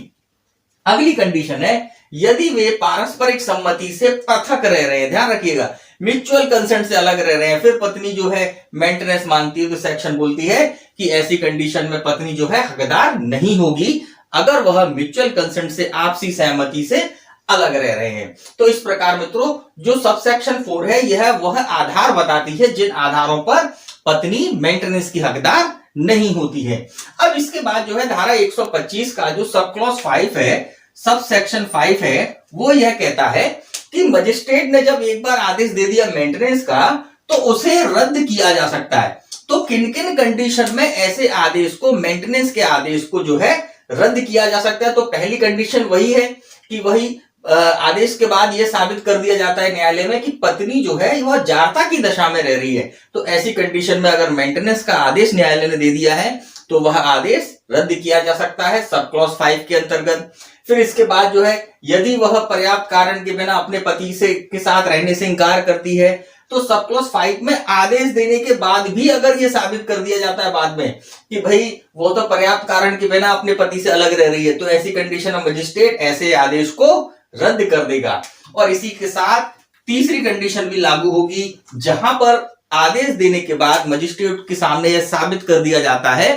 अगली कंडीशन है यदि वे पारस्परिक सम्मति से पृथक रह रहे हैं। ध्यान रखिएगा, म्यूचुअल कंसेंट से अलग रह रहे हैं, फिर पत्नी जो है मेंटेनेंस मांगती है, तो सेक्शन बोलती है कि ऐसी कंडीशन में पत्नी जो है हकदार नहीं होगी अगर वह म्यूचुअल कंसेंट से आपसी सहमति से अलग रह रहे हैं। तो इस प्रकार मित्रों जो सब सेक्शन 4 है, यह वह आधार बताती है जिन आधारों पर पत्नी मेंटेनेंस की हकदार नहीं होती है। अब इसके बाद जो है धारा 125 का जो सब क्लॉज 5 है, सब सेक्शन 5 है, वो यह कहता है कि मजिस्ट्रेट ने जब एक बार आदेश दे दिया मेंटेनेंस का तो उसे रद्द किया जा सकता है। तो किन किन कंडीशन में ऐसे आदेश को, मेंटेनेंस के आदेश को जो है रद्द किया जा सकता है। तो पहली कंडीशन वही है कि वही आदेश के बाद यह साबित कर दिया जाता है न्यायालय में कि पत्नी जो है वह जारता की दशा में रह रही है। तो ऐसी कंडीशन में अगर मेंटेनेंस का आदेश न्यायालय ने दे दिया है तो वह आदेश रद्द किया जा सकता है सब क्लॉज 5 के अंतर्गत। फिर इसके बाद जो है यदि वह पर्याप्त कारण के बिना अपने पति से के साथ रहने से इंकार करती है, तो सब क्लॉज 5 में आदेश देने के बाद भी अगर यह साबित कर दिया जाता है बाद में कि भाई वो तो पर्याप्त कारण के बिना अपने पति से अलग रह रही है, तो ऐसी कंडीशन में मजिस्ट्रेट ऐसे आदेश को रद्द कर देगा। और इसी के साथ तीसरी कंडीशन भी लागू होगी, जहां पर आदेश देने के बाद मजिस्ट्रेट के सामने यह साबित कर दिया जाता है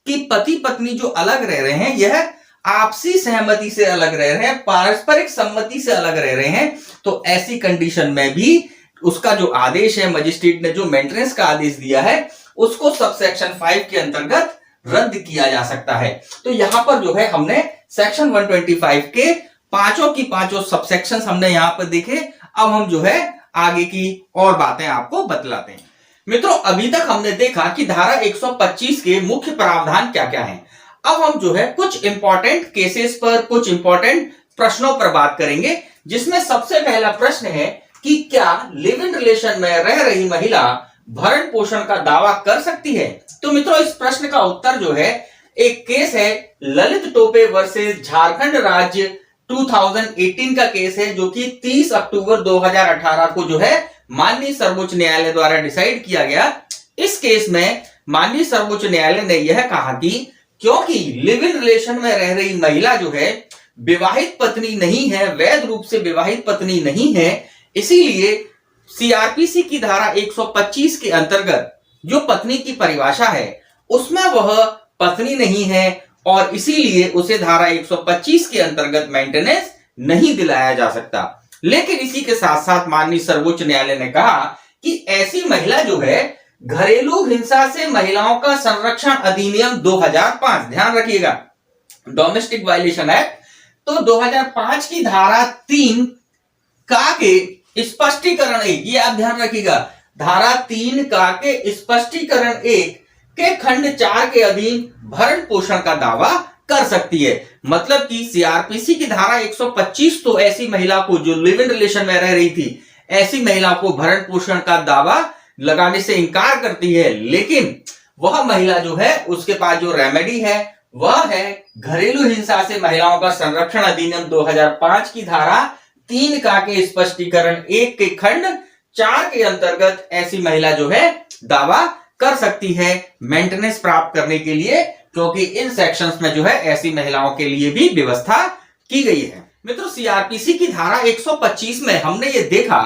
कि पति पत्नी जो अलग रह रहे हैं यह आपसी सहमति से अलग रह रहे हैं, पारस्परिक सम्मति से अलग रह रहे हैं। तो ऐसी कंडीशन में भी उसका जो आदेश है, मजिस्ट्रेट ने जो मेंटेनेंस का आदेश दिया है, उसको सबसेक्शन 5 के अंतर्गत रद्द किया जा सकता है। तो यहां पर जो है हमने सेक्शन 125 के पांचों की पांचों सबसेक्शंस हमने यहां पर देखे। अब हम जो है आगे की और बातें आपको बतलाते हैं। मित्रों, अभी तक हमने देखा कि धारा 125 के मुख्य प्रावधान क्या क्या हैं। अब हम जो है कुछ इंपॉर्टेंट केसेस पर, कुछ इंपॉर्टेंट प्रश्नों पर बात करेंगे, जिसमें सबसे पहला प्रश्न है कि क्या लिव इन रिलेशन में रह रही महिला भरण पोषण का दावा कर सकती है। तो मित्रों, इस प्रश्न का उत्तर जो है एक केस है ललित टोपे वर्सेस झारखंड राज्य 2018 का केस है, जो कि 30 अक्टूबर 2018 को जो है माननीय सर्वोच्च न्यायालय द्वारा डिसाइड किया गया। इस केस में माननीय सर्वोच्च न्यायालय ने यह कहा कि क्योंकि लिव इन रिलेशन में रह रही महिला जो है विवाहित पत्नी नहीं है, वैध रूप से विवाहित पत्नी नहीं है, इसीलिए सीआरपीसी की धारा 125 के अंतर्गत जो पत्नी की परिभाषा है उसमें वह पत्नी नहीं है और इसीलिए उसे धारा 125 के अंतर्गत मेंटेनेंस नहीं दिलाया जा सकता। लेकिन इसी के साथ साथ माननीय सर्वोच्च न्यायालय ने कहा कि ऐसी महिला जो है घरेलू हिंसा से महिलाओं का संरक्षण अधिनियम 2005, ध्यान रखिएगा, डोमेस्टिक वायलेशन एक्ट, तो 2005 की धारा 3 का के स्पष्टीकरण 1, ये आप ध्यान रखिएगा, धारा 3 का के स्पष्टीकरण 1 के खंड 4 के अधीन भरण पोषण का दावा कर सकती है। मतलब कि सीआरपीसी की धारा 125 तो ऐसी महिला को जो लिव इन रिलेशन में रह रही थी, ऐसी महिला को भरण पोषण का दावा लगाने से इंकार करती है, लेकिन वह महिला जो है उसके पास जो रेमेडी है वह है घरेलू हिंसा से महिलाओं का संरक्षण अधिनियम 2005 की धारा 3 का के स्पष्टीकरण 1 के खंड 4 के अंतर्गत ऐसी महिला जो है दावा कर सकती है मेंटेनेंस प्राप्त करने के लिए, क्योंकि इन सेक्शंस में जो है ऐसी महिलाओं के लिए भी व्यवस्था की गई है। मित्रों सीआरपीसी की धारा 125 में हमने ये देखा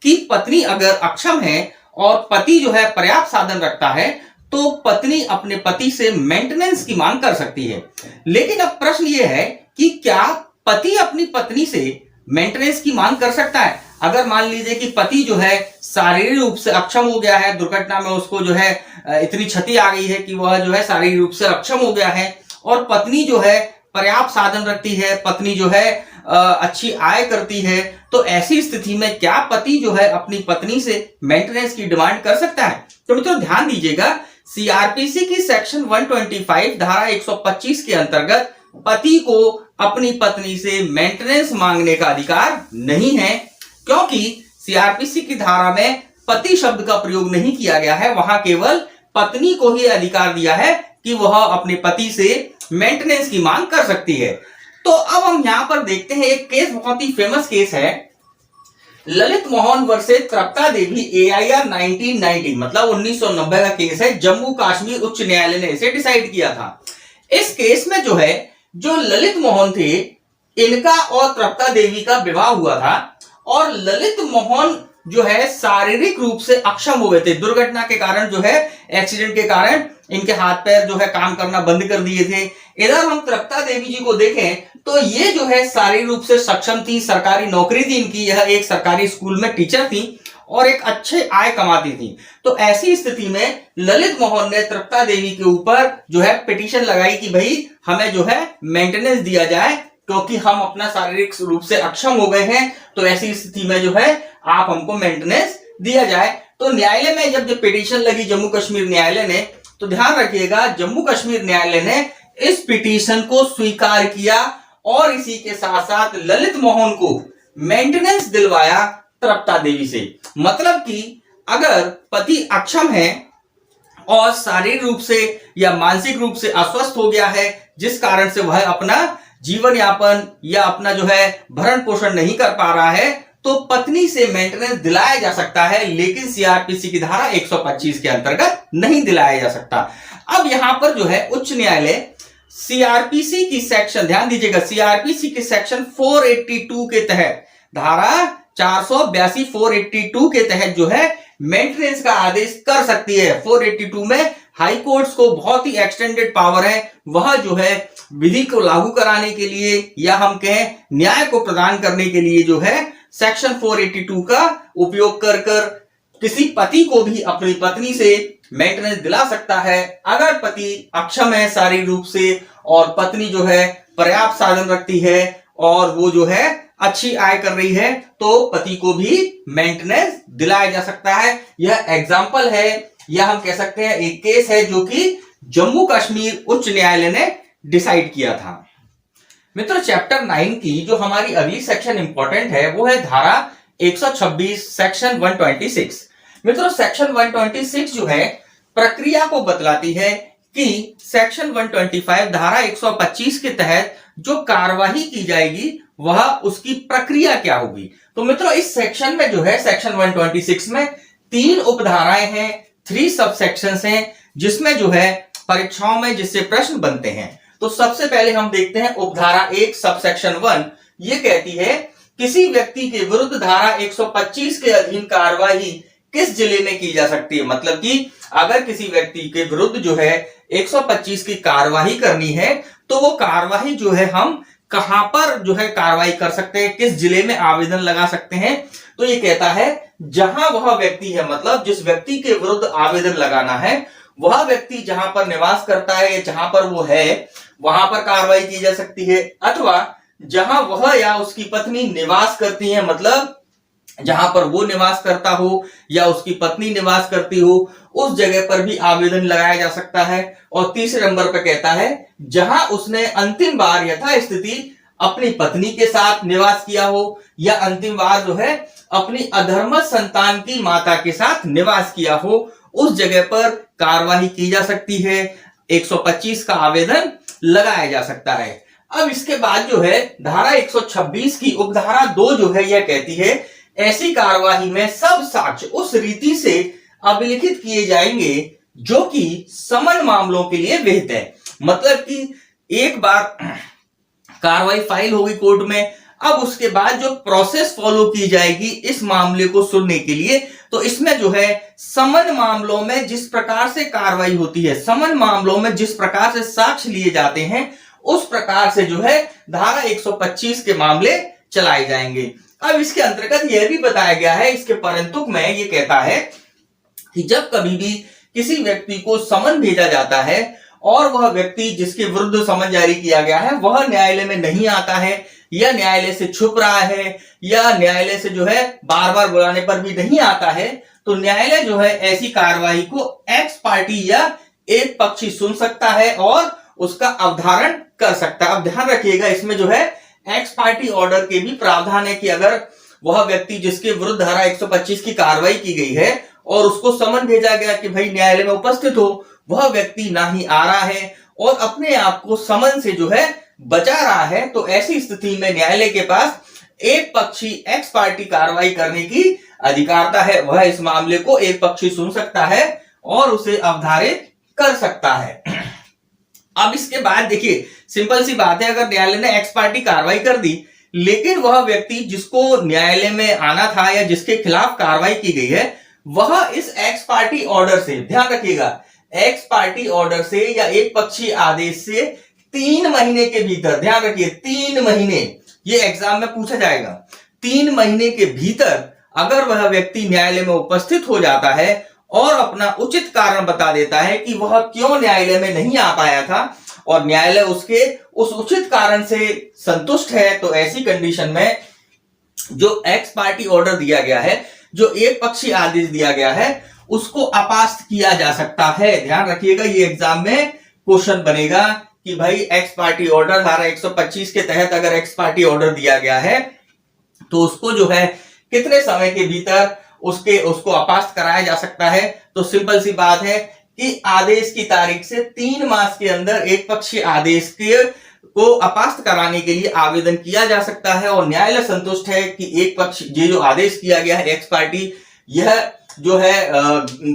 कि पत्नी अगर अक्षम है और पति जो है पर्याप्त साधन रखता है तो पत्नी अपने पति से मेंटेनेंस की मांग कर सकती है। लेकिन अब प्रश्न ये है कि क्या पति अपनी पत्नी से मेंटेनेंस की मांग कर सकता है? अगर मान लीजिए कि पति जो है शारीरिक रूप से अक्षम हो गया है, दुर्घटना में उसको जो है इतनी क्षति आ गई है कि वह जो है शारीरिक रूप से अक्षम हो गया है, और पत्नी जो है पर्याप्त साधन रखती है, पत्नी जो है अच्छी आय करती है, तो ऐसी स्थिति में क्या पति जो है अपनी पत्नी से मेंटेनेंस की डिमांड कर सकता है? तो मित्रों ध्यान दीजिएगा, सीआरपीसी की सेक्शन 125 धारा 125 के अंतर्गत पति को अपनी पत्नी से मेंटेनेंस मांगने का अधिकार नहीं है, क्योंकि सीआरपीसी की धारा में पति शब्द का प्रयोग नहीं किया गया है। वहां केवल पत्नी को ही अधिकार दिया है कि वह अपने पति से मेंटेनेंस की मांग कर सकती है। तो अब हम यहां पर देखते हैं एक केस, बहुत ही फेमस केस है, ललित मोहन वर्सेस तृप्ता देवी, AIR 1990, मतलब 1990 का केस है। जम्मू कश्मीर उच्च न्यायालय ने इसे डिसाइड किया था। इस केस में जो है, जो ललित मोहन थे, इनका और तृप्ता देवी का विवाह हुआ था, और ललित मोहन जो है शारीरिक रूप से अक्षम हो गए थे दुर्घटना के कारण, जो है एक्सीडेंट के कारण इनके हाथ पैर जो है काम करना बंद कर दिए थे। इधर हम तृप्ता देवी जी को देखें तो ये जो है शारीरिक रूप से सक्षम थी, सरकारी नौकरी थी इनकी, यह एक सरकारी स्कूल में टीचर थी और एक अच्छे आय कमाती थी। तो ऐसी स्थिति में ललित मोहन ने तृप्ता देवी के ऊपर जो है पिटीशन लगाई कि भाई हमें जो है मेंटेनेंस दिया जाए, क्योंकि हम अपना शारीरिक रूप से अक्षम हो गए हैं, तो ऐसी स्थिति में जो है आप हमको मेंटेनेंस दिया जाए। तो न्यायालय में जब पिटीशन लगी जम्मू कश्मीर न्यायालय ने, तो ध्यान रखिएगा जम्मू कश्मीर न्यायालय ने इस पिटीशन को स्वीकार किया और इसी के साथ साथ ललित मोहन को मेंटेनेंस दिलवाया तृप्ता देवी से। मतलब कि अगर पति अक्षम है और शारीरिक रूप से या मानसिक रूप से अस्वस्थ हो गया है, जिस कारण से वह अपना जीवन यापन या अपना जो है भरण पोषण नहीं कर पा रहा है, तो पत्नी से मेंटेनेंस दिलाया जा सकता है, लेकिन सीआरपीसी की धारा 125 के अंतर्गत नहीं दिलाया जा सकता। अब यहां पर जो है उच्च न्यायालय सीआरपीसी की सेक्शन, ध्यान दीजिएगा, सीआरपीसी के सेक्शन 482 के तहत, धारा 482 482 के तहत जो है मेंटेनेंस का आदेश कर सकती है। 482 में हाई कोर्ट्स को बहुत ही एक्सटेंडेड पावर है, वह जो है विधि को लागू कराने के लिए या हम कहें न्याय को प्रदान करने के लिए जो है सेक्शन 482 का उपयोग कर किसी पति को भी अपनी पत्नी से मेंटेनेंस दिला सकता है। अगर पति अक्षम है शारीरिक रूप से और पत्नी जो है पर्याप्त साधन रखती है और वो जो है अच्छी आय कर रही है, तो पति को भी मेंटेनेंस दिलाया जा सकता है। यह एग्जाम्पल है या हम कह सकते हैं एक केस है जो कि जम्मू कश्मीर उच्च न्यायालय ने डिसाइड किया था। मित्रों चैप्टर 9 की जो हमारी अगली सेक्शन इंपॉर्टेंट है वो है धारा 126 सेक्शन 126। मित्रों सेक्शन 126 जो है प्रक्रिया को बतलाती है कि सेक्शन 125 धारा 125 के तहत जो कार्यवाही की जाएगी वह उसकी प्रक्रिया क्या होगी। तो मित्रों इस सेक्शन में जो है सेक्शन 126 में 3 उपधाराएं हैं, 3 सब सेक्शंस हैं, जिसमें जो है परीक्षाओं में जिससे प्रश्न बनते हैं। तो सबसे पहले हम देखते हैं उपधारा 1 सब सेक्शन 1। ये कहती है किसी व्यक्ति के विरुद्ध धारा 125 के अधीन कार्यवाही किस जिले में की जा सकती है। मतलब कि अगर किसी व्यक्ति के विरुद्ध जो है 125 की कार्यवाही करनी है, तो वो कार्यवाही जो है हम कहां पर जो है कार्रवाई कर सकते हैं, किस जिले में आवेदन लगा सकते हैं। तो ये कहता है जहां वह व्यक्ति है, मतलब जिस व्यक्ति के विरुद्ध आवेदन लगाना है वह व्यक्ति जहां पर निवास करता है या जहां पर वो है वहां पर कार्रवाई की जा सकती है, अथवा जहां वह या उसकी पत्नी निवास करती है, मतलब जहां पर वो निवास करता हो या उसकी पत्नी निवास करती हो उस जगह पर भी आवेदन लगाया जा सकता है। और तीसरे नंबर पर कहता है जहां उसने अंतिम बार यथास्थिति अपनी पत्नी के साथ निवास किया हो या अंतिम बार जो है अपनी अधर्मज संतान की माता के साथ निवास किया हो, उस जगह पर कार्यवाही की जा सकती है, 125 का आवेदन लगाया जा सकता है। अब इसके बाद जो है धारा 126 की उपधारा 2 जो है यह कहती है ऐसी कार्यवाही में सब साक्ष्य उस रीति से अभिलिखित किए जाएंगे जो कि समन मामलों के लिए विहित है। मतलब कि एक बार कार्रवाई फाइल होगी कोर्ट में, अब उसके बाद जो प्रोसेस फॉलो की जाएगी इस मामले को सुनने के लिए, तो इसमें जो है समन मामलों में जिस प्रकार से कार्रवाई होती है, समन मामलों में जिस प्रकार से साक्ष्य लिए जाते हैं, उस प्रकार से जो है धारा 125 के मामले चलाए जाएंगे। अब इसके अंतर्गत यह भी बताया गया है, इसके परंतुक में ये कहता है कि जब कभी भी किसी व्यक्ति को समन भेजा जाता है और वह व्यक्ति जिसके विरुद्ध समन जारी किया गया है वह न्यायालय में नहीं आता है, या न्यायालय से छुप रहा है, या न्यायालय से जो है बार बार बुलाने पर भी नहीं आता है, तो न्यायालय जो है ऐसी कार्रवाई को एक्स पार्टी या एक पक्षी सुन सकता है और उसका अवधारण कर सकता है। अब ध्यान रखिएगा, इसमें जो है एक्स पार्टी ऑर्डर के भी प्रावधान है कि अगर वह व्यक्ति जिसके विरुद्ध धारा 125 की कार्रवाई की गई है और उसको समन भेजा गया कि भाई न्यायालय में उपस्थित हो, वह व्यक्ति ना ही आ रहा है और अपने आप को समन से जो है बचा रहा है, तो ऐसी स्थिति में न्यायालय के पास एक पक्षी एक्स पार्टी कार्रवाई करने की अधिकारता है। वह इस मामले को एक पक्षी सुन सकता है और उसे अवधारित कर सकता है। अब इसके बाद देखिए, सिंपल सी बात है, अगर न्यायालय ने एक्स पार्टी कार्रवाई कर दी लेकिन वह व्यक्ति जिसको न्यायालय में आना था या जिसके खिलाफ कार्रवाई की गई है वह इस एक्स पार्टी ऑर्डर से, ध्यान रखिएगा, एक्स पार्टी ऑर्डर से या एक पक्षी आदेश से 3 महीने के भीतर, ध्यान रखिए 3 महीने, ये एग्जाम में पूछा जाएगा, 3 महीने के भीतर अगर वह व्यक्ति न्यायालय में उपस्थित हो जाता है और अपना उचित कारण बता देता है कि वह क्यों न्यायालय में नहीं आ पाया था और न्यायालय उसके उस उचित कारण से संतुष्ट है, तो ऐसी कंडीशन में जो एक्स पार्टी ऑर्डर दिया गया है, जो एक पक्षी आदेश दिया गया है, उसको अपास्त किया जा सकता है। ध्यान रखिएगा, ये एग्जाम में क्वेश्चन बनेगा कि भाई एक्स पार्टी ऑर्डर धारा 125 के तहत अगर एक्स पार्टी ऑर्डर दिया गया है तो उसको जो है कितने समय के भीतर उसको अपास्त कराया जा सकता है। तो सिंपल सी बात है कि आदेश की तारीख से 3 मास के अंदर एक पक्षी आदेश को अपास्त कराने के लिए आवेदन किया जा सकता है और न्यायालय संतुष्ट है कि एक पक्ष ये जो आदेश किया गया है एक्स पार्टी, यह जो है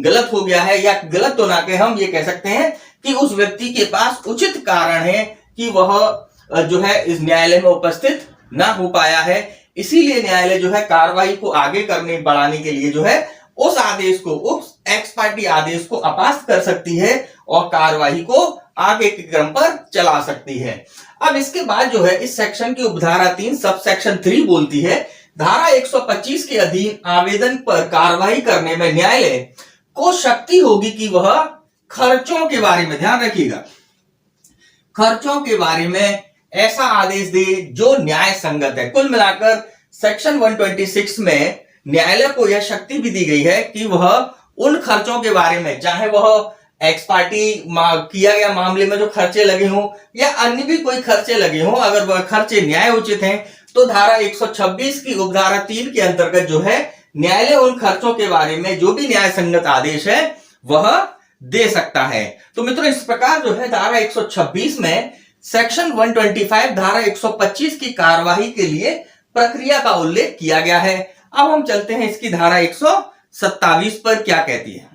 गलत हो गया है, या गलत तो ना के हम ये कह सकते हैं कि उस व्यक्ति के पास उचित कारण है कि वह जो है इस न्यायालय में उपस्थित ना हो पाया है। इसीलिए न्यायालय जो है कार्रवाई को आगे बढ़ाने के लिए जो है उस आदेश को, उस एक्स पार्टी आदेश को अपास्त कर सकती है और कार्रवाई को आगे के क्रम पर चला सकती है। अब इसके बाद जो है इस सेक्शन की उपधारा 3 सब सेक्शन 3 बोलती है, धारा 125 के अधीन आवेदन पर कार्रवाई करने में न्यायालय को शक्ति होगी कि वह खर्चों के बारे में, ध्यान रखिएगा, खर्चों के बारे में ऐसा आदेश दे जो न्याय संगत है। कुल मिलाकर सेक्शन 126 में न्यायालय को यह शक्ति भी दी गई है कि वह उन खर्चों के बारे में, चाहे वह एक्स पार्टी किया गया मामले में जो खर्चे लगे हों या अन्य भी कोई खर्चे लगे हों, अगर वह खर्चे न्याय उचित हैं तो धारा 126 की उपधारा 3 के अंतर्गत जो है न्यायालय उन खर्चों के बारे में जो भी न्याय संगत आदेश है वह दे सकता है। तो मित्रों, इस प्रकार जो है धारा 126 में सेक्शन 125 धारा 125 की कार्यवाही के लिए प्रक्रिया का उल्लेख किया गया है। अब हम चलते हैं इसकी धारा 127 पर क्या कहती है।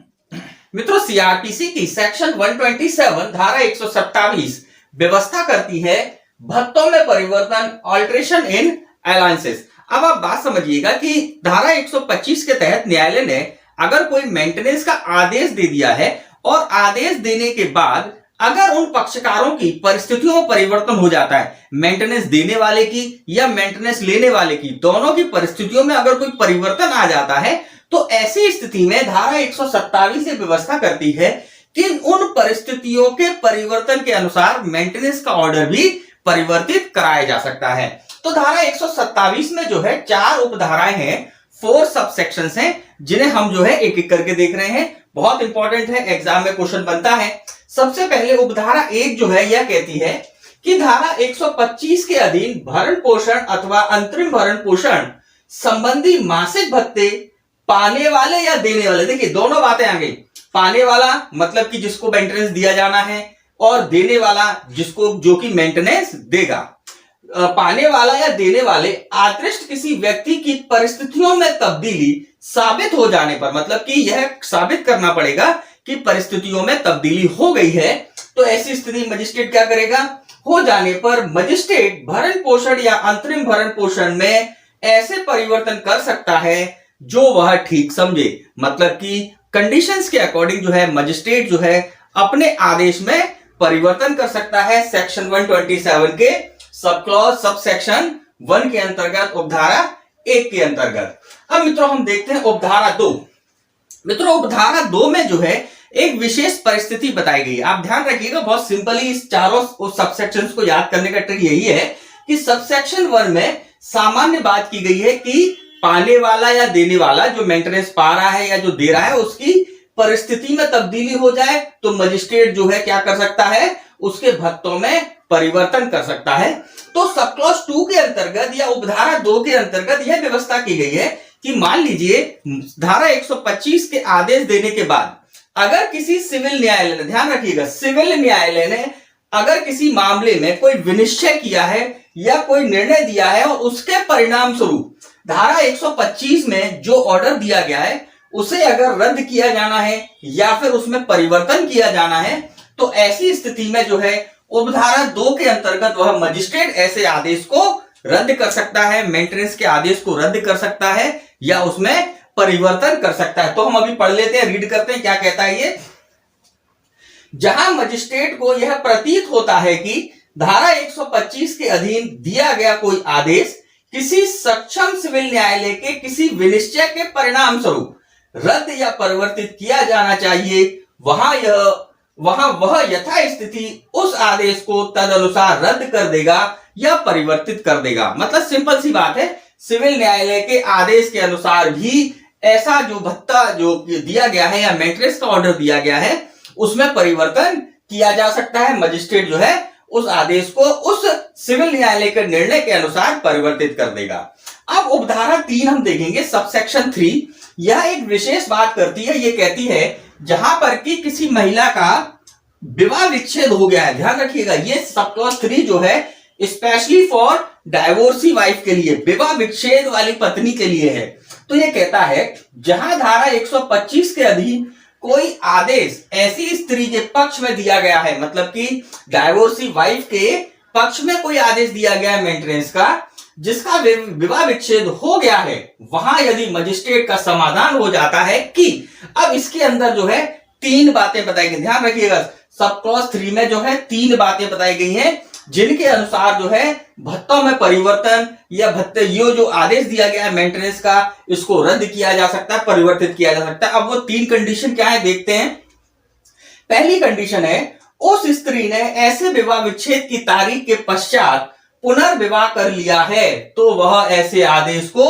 मित्रों, सीआरपीसी की सेक्शन 127 धारा 127 व्यवस्था करती है भत्तों में परिवर्तन, ऑल्ट्रेशन इन अलाउंसेस। अब आप बात समझिएगा कि धारा 125 के तहत न्यायालय ने अगर कोई मेंटेनेंस का आदेश दे दिया है और आदेश देने के बाद अगर उन पक्षकारों की परिस्थितियों में परिवर्तन हो जाता है, मेंटेनेंस देने वाले की या मेंटेनेंस लेने वाले की, दोनों की परिस्थितियों में अगर कोई परिवर्तन आ जाता है, तो ऐसी स्थिति में धारा 127 से व्यवस्था करती है कि उन परिस्थितियों के परिवर्तन के अनुसार मेंटेनेंस का ऑर्डर भी परिवर्तित कराया जा सकता है। तो धारा 127 में जो है 4 उपधाराएं हैं, 4 सब सेक्शंस हैं, जिन्हें हम जो है एक एक करके देख रहे हैं। बहुत इंपॉर्टेंट है, एग्जाम में क्वेश्चन बनता है। सबसे पहले उपधारा 1 जो है यह कहती है कि धारा 125 के अधीन भरण पोषण अथवा अंतरिम भरण पोषण संबंधी मासिक भत्ते पाने वाले या देने वाले, देखिए दोनों बातें आ गई। पाने वाला मतलब कि जिसको मेंटेनेंस दिया जाना है, और देने वाला जिसको जो कि मेंटेनेंस देगा। पाने वाला या देने वाले आकृष्ट किसी व्यक्ति की परिस्थितियों में तब्दीली साबित हो जाने पर, मतलब कि यह साबित करना पड़ेगा कि परिस्थितियों में तब्दीली हो गई है, तो ऐसी स्थिति मजिस्ट्रेट क्या करेगा, हो जाने पर मजिस्ट्रेट भरण पोषण या अंतरिम भरण पोषण में ऐसे परिवर्तन कर सकता है जो वह ठीक समझे। मतलब कि कंडीशंस के अकॉर्डिंग जो है मजिस्ट्रेट जो है अपने आदेश में परिवर्तन कर सकता है। सेक्शन 127 के सब क्लॉज सब सेक्शन 1 के अंतर्गत उपधारा 1 के अंतर्गत। अब मित्रों हम देखते हैं उपधारा 2। मित्रों उपधारा 2 में जो है एक विशेष परिस्थिति बताई गई है। आप ध्यान रखिएगा, बहुत सिंपली इस चारों सबसेक्शंस को याद करने का ट्रिक यही है कि सबसेक्शन 1 में सामान्य बात की गई है कि पाने वाला या देने वाला जो मेंटेनेंस पा रहा है या जो दे रहा है उसकी परिस्थिति में तब्दीली हो जाए तो मजिस्ट्रेट जो है क्या कर सकता है, उसके भत्तों में परिवर्तन कर सकता है। तो सब क्लॉज 2 के अंतर्गत या उपधारा 2 के अंतर्गत यह व्यवस्था की गई है कि मान लीजिए धारा 125 के आदेश देने के बाद अगर किसी सिविल न्यायालय ने, ध्यान रखिएगा, सिविल न्यायालय ने अगर किसी मामले में कोई विनिश्चय किया है या कोई निर्णय दिया है और उसके परिणाम स्वरूप धारा 125 में जो ऑर्डर दिया गया है उसे अगर रद्द किया जाना है या फिर उसमें परिवर्तन किया जाना है तो ऐसी स्थिति में जो है उपधारा 2 के अंतर्गत वह मजिस्ट्रेट ऐसे आदेश को रद्द कर सकता है, मेंटेनेंस के आदेश को रद्द कर सकता है या उसमें परिवर्तन कर सकता है। तो हम अभी पढ़ लेते हैं, रीड करते हैं क्या कहता है ये। जहां मजिस्ट्रेट को यह प्रतीत होता है कि धारा 125 के अधीन दिया गया कोई आदेश किसी सक्षम सिविल न्यायालय के किसी विनिश्चय के परिणाम स्वरूप रद्द या परिवर्तित किया जाना चाहिए, वहां वह यथास्थिति उस आदेश को तदनुसार रद्द कर देगा या परिवर्तित कर देगा। मतलब सिंपल सी बात है, सिविल न्यायालय के आदेश के अनुसार भी ऐसा जो भत्ता जो दिया गया है या मेंटेनेंस का ऑर्डर दिया गया है उसमें परिवर्तन किया जा सकता है। मजिस्ट्रेट जो है उस आदेश को उस सिविल न्यायालय के निर्णय के अनुसार परिवर्तित कर देगा। अब उपधारा 3 हम देखेंगे, सबसेक्शन 3। यह एक विशेष बात करती है, ये कहती है जहां पर कि किसी महिला का विवाह विच्छेद हो गया है। ध्यान रखिएगा, ये सब क्लॉज 3 जो है स्पेशली फॉर डाइवोर्सी वाइफ के लिए, विवाह विच्छेद वाली पत्नी के लिए है। तो ये कहता है जहां धारा 125 के अधीन कोई आदेश ऐसी स्त्री के पक्ष में दिया गया है, मतलब कि डाइवोर्सी वाइफ के पक्ष में कोई आदेश दिया गया है मेंटेनेंस का, जिसका विवाह विच्छेद हो गया है, वहां यदि मजिस्ट्रेट का समाधान हो जाता है कि अब इसके अंदर जो है 3 बातें बताई गई। ध्यान रखिएगा, सब क्लॉज 3 में जो है 3 बातें बताई गई हैं जिनके अनुसार जो है भत्तों में परिवर्तन या भत्ते ये जो आदेश दिया गया है मेंटेनेंस का इसको रद्द किया जा सकता है, परिवर्तित किया जा सकता है। अब वो 3 कंडीशन क्या है देखते हैं। पहली कंडीशन है उस स्त्री ने ऐसे विवाह विच्छेद की तारीख के पश्चात पुनर्विवाह कर लिया है तो वह ऐसे आदेश को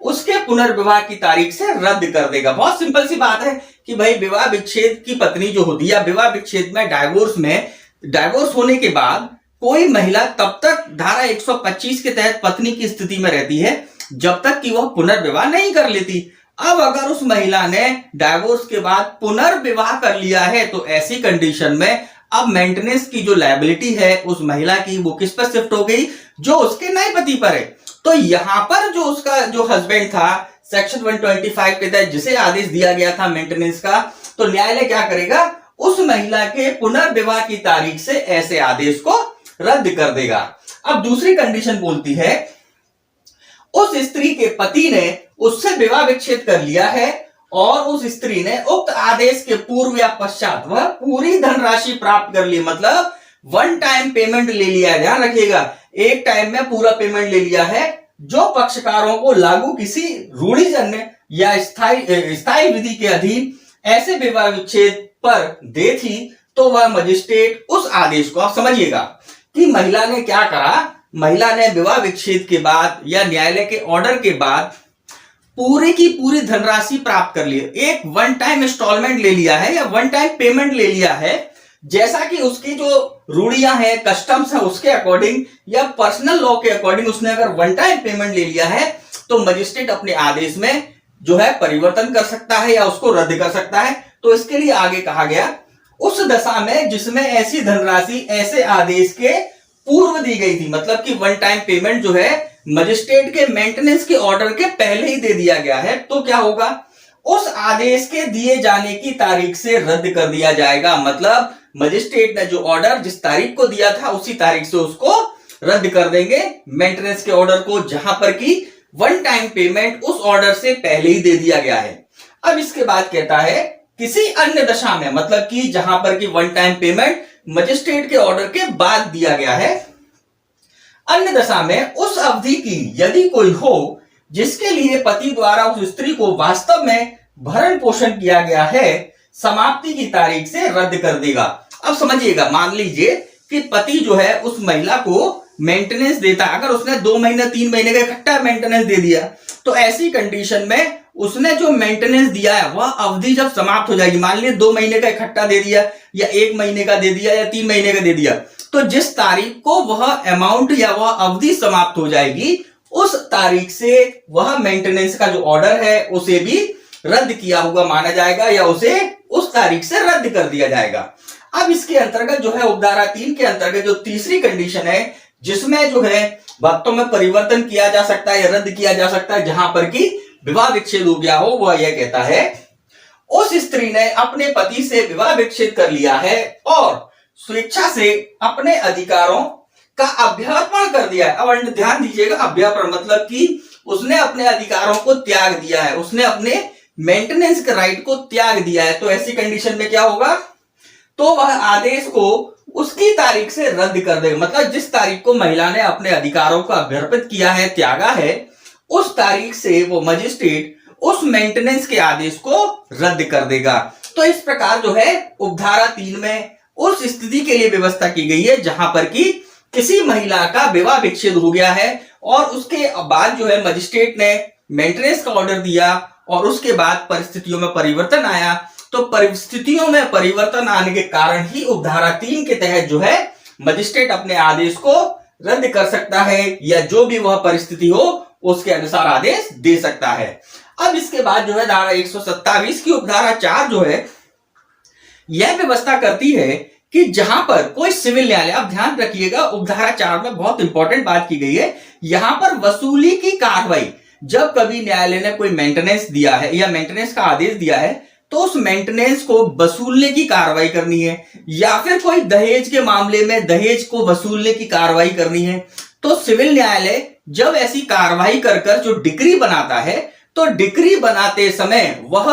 उसके पुनर्विवाह की तारीख से रद्द कर देगा। बहुत सिंपल सी बात है कि भाई विवाह विच्छेद की पत्नी जो होती है, विवाह विच्छेद में डाइवोर्स होने के बाद कोई महिला तब तक धारा 125 के तहत पत्नी की स्थिति में रहती है जब तक कि वह पुनर्विवाह नहीं कर लेती। अब अगर उस महिला ने डाइवोर्स के बाद पुनर्विवाह कर लिया है तो ऐसी कंडीशन में अब मेंटेनेंस की जो लायबिलिटी है उस महिला की वो किस पर शिफ्ट हो गई, जो उसके नए पति पर है। तो यहां पर जो उसका जो हस्बैंड था सेक्शन 125 के तहत जिसे आदेश दिया गया था मेंटेनेंस का, तो न्यायालय क्या करेगा, उस महिला के पुनर्विवाह की तारीख से ऐसे आदेश को रद्द कर देगा। अब दूसरी कंडीशन बोलती है उस स्त्री के पति ने उससे विवाह विच्छेद कर लिया है और उस स्त्री ने उक्त आदेश के पूर्व या पश्चात वह पूरी धनराशि प्राप्त कर ली, मतलब 1 टाइम पेमेंट ले लिया है। ध्यान रखिएगा, एक टाइम में पूरा पेमेंट ले लिया है जो पक्षकारों को लागू किसी रूढ़िजन्य या स्थायी विधि के अधीन ऐसे विवाह विच्छेद पर दे थी, तो वह मजिस्ट्रेट उस आदेश को, आप समझिएगा कि महिला ने क्या करा, महिला ने विवाह विच्छेद के बाद या न्यायालय के ऑर्डर के बाद पूरी की पूरी धनराशि प्राप्त कर ली, एक 1 टाइम इंस्टॉलमेंट ले लिया है या 1 टाइम पेमेंट ले लिया है, जैसा कि उसकी जो रूढ़ियां हैं, कस्टम्स है उसके अकॉर्डिंग या पर्सनल लॉ के अकॉर्डिंग उसने अगर 1 टाइम पेमेंट ले लिया है तो मजिस्ट्रेट अपने आदेश में जो है परिवर्तन कर सकता है या उसको रद्द कर सकता है। तो इसके लिए आगे कहा गया उस दशा में जिसमें ऐसी धनराशि ऐसे आदेश के पूर्व दी गई थी, मतलब कि 1 टाइम पेमेंट जो है मजिस्ट्रेट के मेंटेनेंस के ऑर्डर के पहले ही दे दिया गया है, तो क्या होगा, उस आदेश के दिए जाने की तारीख से रद्द कर दिया जाएगा। मतलब मजिस्ट्रेट ने जो ऑर्डर जिस तारीख को दिया था उसी तारीख से उसको रद्द कर देंगे मेंटेनेंस के ऑर्डर को, जहां पर कि वन टाइम पेमेंट उस ऑर्डर से पहले ही दे दिया गया है। अब इसके बाद कहता है किसी अन्य दशा में, मतलब कि जहां पर कि वन टाइम पेमेंट मजिस्ट्रेट के ऑर्डर के बाद दिया गया है, अन्य दशा में उस अवधि की यदि कोई हो जिसके लिए पति द्वारा उस स्त्री को वास्तव में भरण पोषण किया गया है, समाप्ति की तारीख से रद्द कर देगा। अब समझिएगा, मान लीजिए कि पति जो है उस महिला को मेंटेनेंस देता, अगर उसने 2 महीने 3 महीने का इकट्ठा मेंटेनेंस दे दिया, तो ऐसी कंडीशन में उसने जो मेंटेनेंस दिया है वह अवधि जब समाप्त हो जाएगी, मान लीजिए 2 महीने का इकट्ठा दे दिया या 1 महीने का दे दिया या 3 महीने का दे दिया, तो जिस तारीख को वह अमाउंट या वह अवधि समाप्त हो जाएगी उस तारीख से वह मेंटेनेंस का जो ऑर्डर है उसे भी रद्द किया हुआ माना जाएगा या उसे उस तारीख से रद्द कर दिया जाएगा। अब इसके अंतर्गत जो है उपधारा 3 के अंतर्गत जो तीसरी कंडीशन है जिसमें जो है भक्तों में परिवर्तन किया जा सकता है या रद्द किया जा सकता है, जहां पर कि विवाह विच्छेद हो गया हो, वह यह कहता है उस स्त्री ने अपने पति से विवाह विच्छेद कर लिया है और स्वेच्छा से अपने अधिकारों का अभ्यापन कर दिया है। अब ध्यान दीजिएगा, अभ्यापन मतलब कि उसने अपने अधिकारों को त्याग दिया है, उसने अपने मेंटेनेंस के राइट को त्याग दिया है। तो ऐसी कंडीशन में क्या होगा, तो वह आदेश को उसकी तारीख से रद्द कर देगा, मतलब जिस तारीख को महिला ने अपने अधिकारों को अभ्यर्पित किया है, त्यागा है, उस तारीख से वो मजिस्ट्रेट उस मेंटेनेंस के आदेश को रद्द कर देगा। तो इस प्रकार जो है उपधारा 3 में उस स्थिति के लिए व्यवस्था की गई है जहां पर कि किसी महिला का विवाह विच्छेद हो गया है और उसके बाद जो है मजिस्ट्रेट ने मेंटेनेंस का ऑर्डर दिया और उसके बाद परिस्थितियों में परिवर्तन आया। तो परिस्थितियों में परिवर्तन आने के कारण ही उपधारा 3 के तहत जो है मजिस्ट्रेट अपने आदेश को रद्द कर सकता है या जो भी वह परिस्थिति हो उसके अनुसार आदेश दे सकता है। अब इसके बाद जो है धारा 127 की उपधारा 4 जो है यह व्यवस्था करती है कि जहां पर कोई सिविल न्यायालय, अब ध्यान रखिएगा उपधारा 4 में बहुत इंपॉर्टेंट बात की गई है, यहां पर वसूली की कार्रवाई, जब कभी न्यायालय ने कोई मेंटेनेंस दिया है या मेंटेनेंस का आदेश दिया है तो उस मेंटेनेंस को वसूलने की कार्रवाई करनी है या फिर कोई दहेज के मामले में दहेज को वसूलने की कार्रवाई करनी है, तो सिविल न्यायालय जब ऐसी कार्रवाई कर कर जो डिक्री बनाता है तो डिक्री बनाते समय वह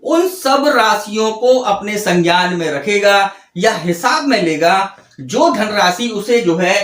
उन सब राशियों को अपने संज्ञान में रखेगा या हिसाब में लेगा जो धनराशि उसे जो है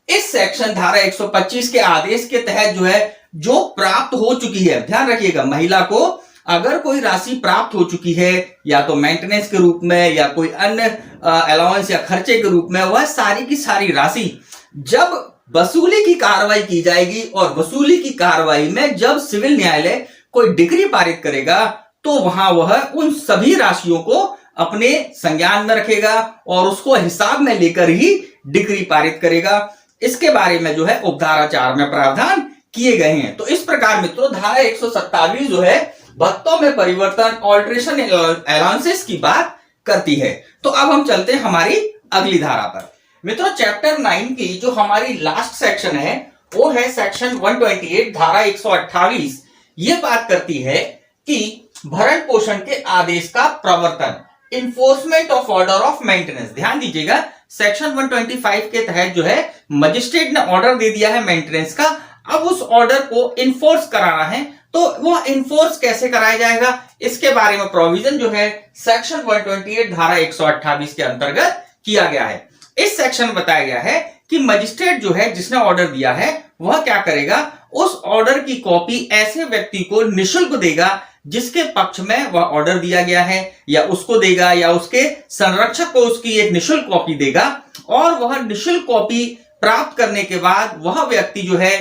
इस सेक्शन धारा 125 के आदेश के तहत जो है जो प्राप्त हो चुकी है। ध्यान रखिएगा, महिला को अगर कोई राशि प्राप्त हो चुकी है या तो मेंटेनेंस के रूप में या कोई अन्य अलाउंस या खर्चे के रूप में, वह सारी की सारी राशि जब वसूली की कार्रवाई की जाएगी और वसूली की कार्रवाई में जब सिविल न्यायालय कोई डिक्री पारित करेगा तो वहां वह उन सभी राशियों को अपने संज्ञान में रखेगा और उसको हिसाब में लेकर ही डिक्री पारित करेगा। इसके बारे में जो है उपधारा 4 में प्रावधान किए गए हैं। तो इस प्रकार मित्रों धारा 127 जो है भत्तों में परिवर्तन, ऑल्ट्रेशन अलाउंसेस की बात करती है। तो अब हम चलते हैं हमारी अगली धारा पर। मित्रों चैप्टर 9 की जो हमारी लास्ट सेक्शन है वो है सेक्शन 128 धारा 128। ये बात करती है कि भरण पोषण के आदेश का प्रवर्तन, enforcement of order of maintenance. ध्यान दीजिएगा, सेक्शन 125 के तहत जो है मजिस्ट्रेट ने ऑर्डर दे दिया है मेंटेनेंस का, अब उस ऑर्डर को इन्फोर्स कराना है तो वह इन्फोर्स कैसे कराया जाएगा, इसके बारे में प्रोविजन जो है सेक्शन 128 धारा 128 के अंतर्गत किया गया है। इस सेक्शन में बताया गया है कि मजिस्ट्रेट जो है जिसने ऑर्डर दिया है वह क्या करेगा, उस ऑर्डर की कॉपी ऐसे व्यक्ति को निशुल्क देगा जिसके पक्ष में वह ऑर्डर दिया गया है, या उसको देगा या उसके संरक्षक को उसकी एक निशुल्क कॉपी देगा, और वह निशुल्क कॉपी प्राप्त करने के बाद वह व्यक्ति जो है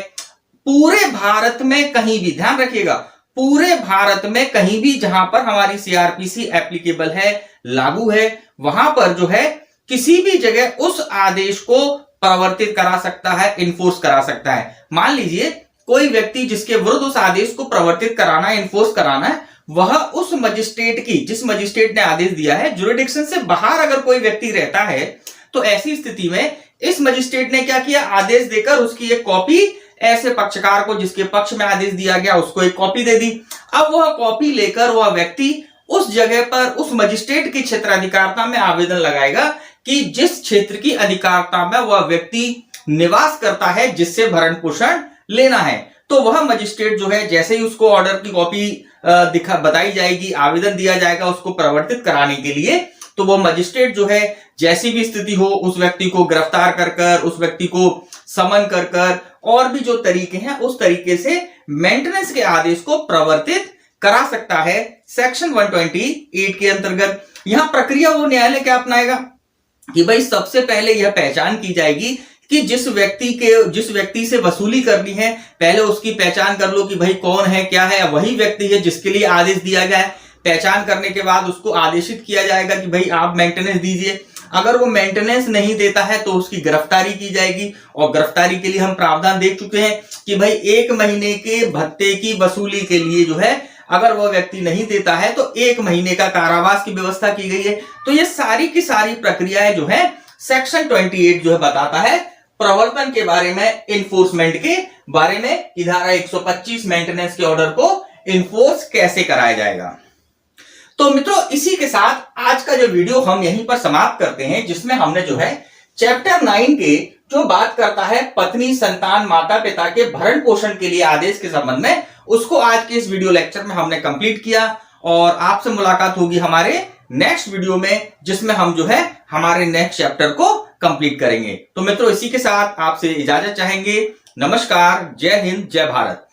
पूरे भारत में कहीं भी, ध्यान रखिएगा, पूरे भारत में कहीं भी जहां पर हमारी सीआरपीसी एप्लीकेबल है, लागू है, वहां पर जो है किसी भी जगह उस आदेश को प्रवर्तित करा सकता है, इन्फोर्स करा सकता है। मान लीजिए कोई व्यक्ति जिसके विरुद्ध उस आदेश को प्रवर्तित कराना है, इन्फोर्स कराना है, वह उस मजिस्ट्रेट की, जिस मजिस्ट्रेट ने आदेश दिया है, जुरिडिक्शन से बाहर अगर कोई व्यक्ति रहता है तो ऐसी स्थिति में इस मजिस्ट्रेट ने क्या किया, आदेश देकर उसकी एक कॉपी ऐसे पक्षकार को जिसके पक्ष में आदेश दिया गया उसको एक कॉपी दे दी। अब वह कॉपी लेकर वह व्यक्ति उस जगह पर उस मजिस्ट्रेट की क्षेत्राधिकारता में आवेदन लगाएगा कि जिस क्षेत्र की अधिकारता में वह व्यक्ति निवास करता है जिससे भरण पोषण लेना है, तो वह मजिस्ट्रेट जो है जैसे ही उसको ऑर्डर की कॉपी बताई जाएगी, आवेदन दिया जाएगा उसको प्रवर्तित कराने के लिए, तो वो मजिस्ट्रेट जो है जैसी भी स्थिति हो उस व्यक्ति को गिरफ्तार कर कर, उस व्यक्ति को समन कर कर, और भी जो तरीके हैं उस तरीके से मेंटेनेंस के आदेश को प्रवर्तित करा सकता है सेक्शन 128 के अंतर्गत। यहां प्रक्रिया वो न्यायालय क्या अपनाएगा कि भाई सबसे पहले यह पहचान की जाएगी कि जिस व्यक्ति से वसूली करनी है, पहले उसकी पहचान कर लो कि भाई कौन है, क्या है, वही व्यक्ति है जिसके लिए आदेश दिया गया है। पहचान करने के बाद उसको आदेशित किया जाएगा कि भाई आप मेंटेनेंस दीजिए। अगर वो मेंटेनेंस नहीं देता है तो उसकी गिरफ्तारी की जाएगी, और गिरफ्तारी के लिए हम प्रावधान देख चुके हैं कि भाई 1 महीने के भत्ते की वसूली के लिए जो है अगर वह व्यक्ति नहीं देता है तो 1 महीने का कारावास की व्यवस्था की गई है। तो ये सारी की सारी प्रक्रियाएं जो है सेक्शन 28 जो है बताता है प्रवर्तन के बारे में, इन्फोर्समेंट के बारे में कि धारा 125 मेंटेनेंस के ऑर्डर को इन्फोर्स कैसे कराया जाएगा। तो मित्रों इसी के साथ आज का जो वीडियो हम यहीं पर समाप्त करते हैं, जिसमें हमने जो है चैप्टर 9 के जो बात करता है पत्नी, संतान, माता पिता के भरण पोषण के लिए आदेश के संबंध में, उसको आज के इस वीडियो लेक्चर में हमने कंप्लीट किया। और आपसे मुलाकात होगी हमारे नेक्स्ट वीडियो में, जिसमें हम जो है हमारे नेक्स्ट चैप्टर को कंप्लीट करेंगे। तो मित्रों इसी के साथ आपसे इजाजत चाहेंगे। नमस्कार, जय हिंद, जय भारत।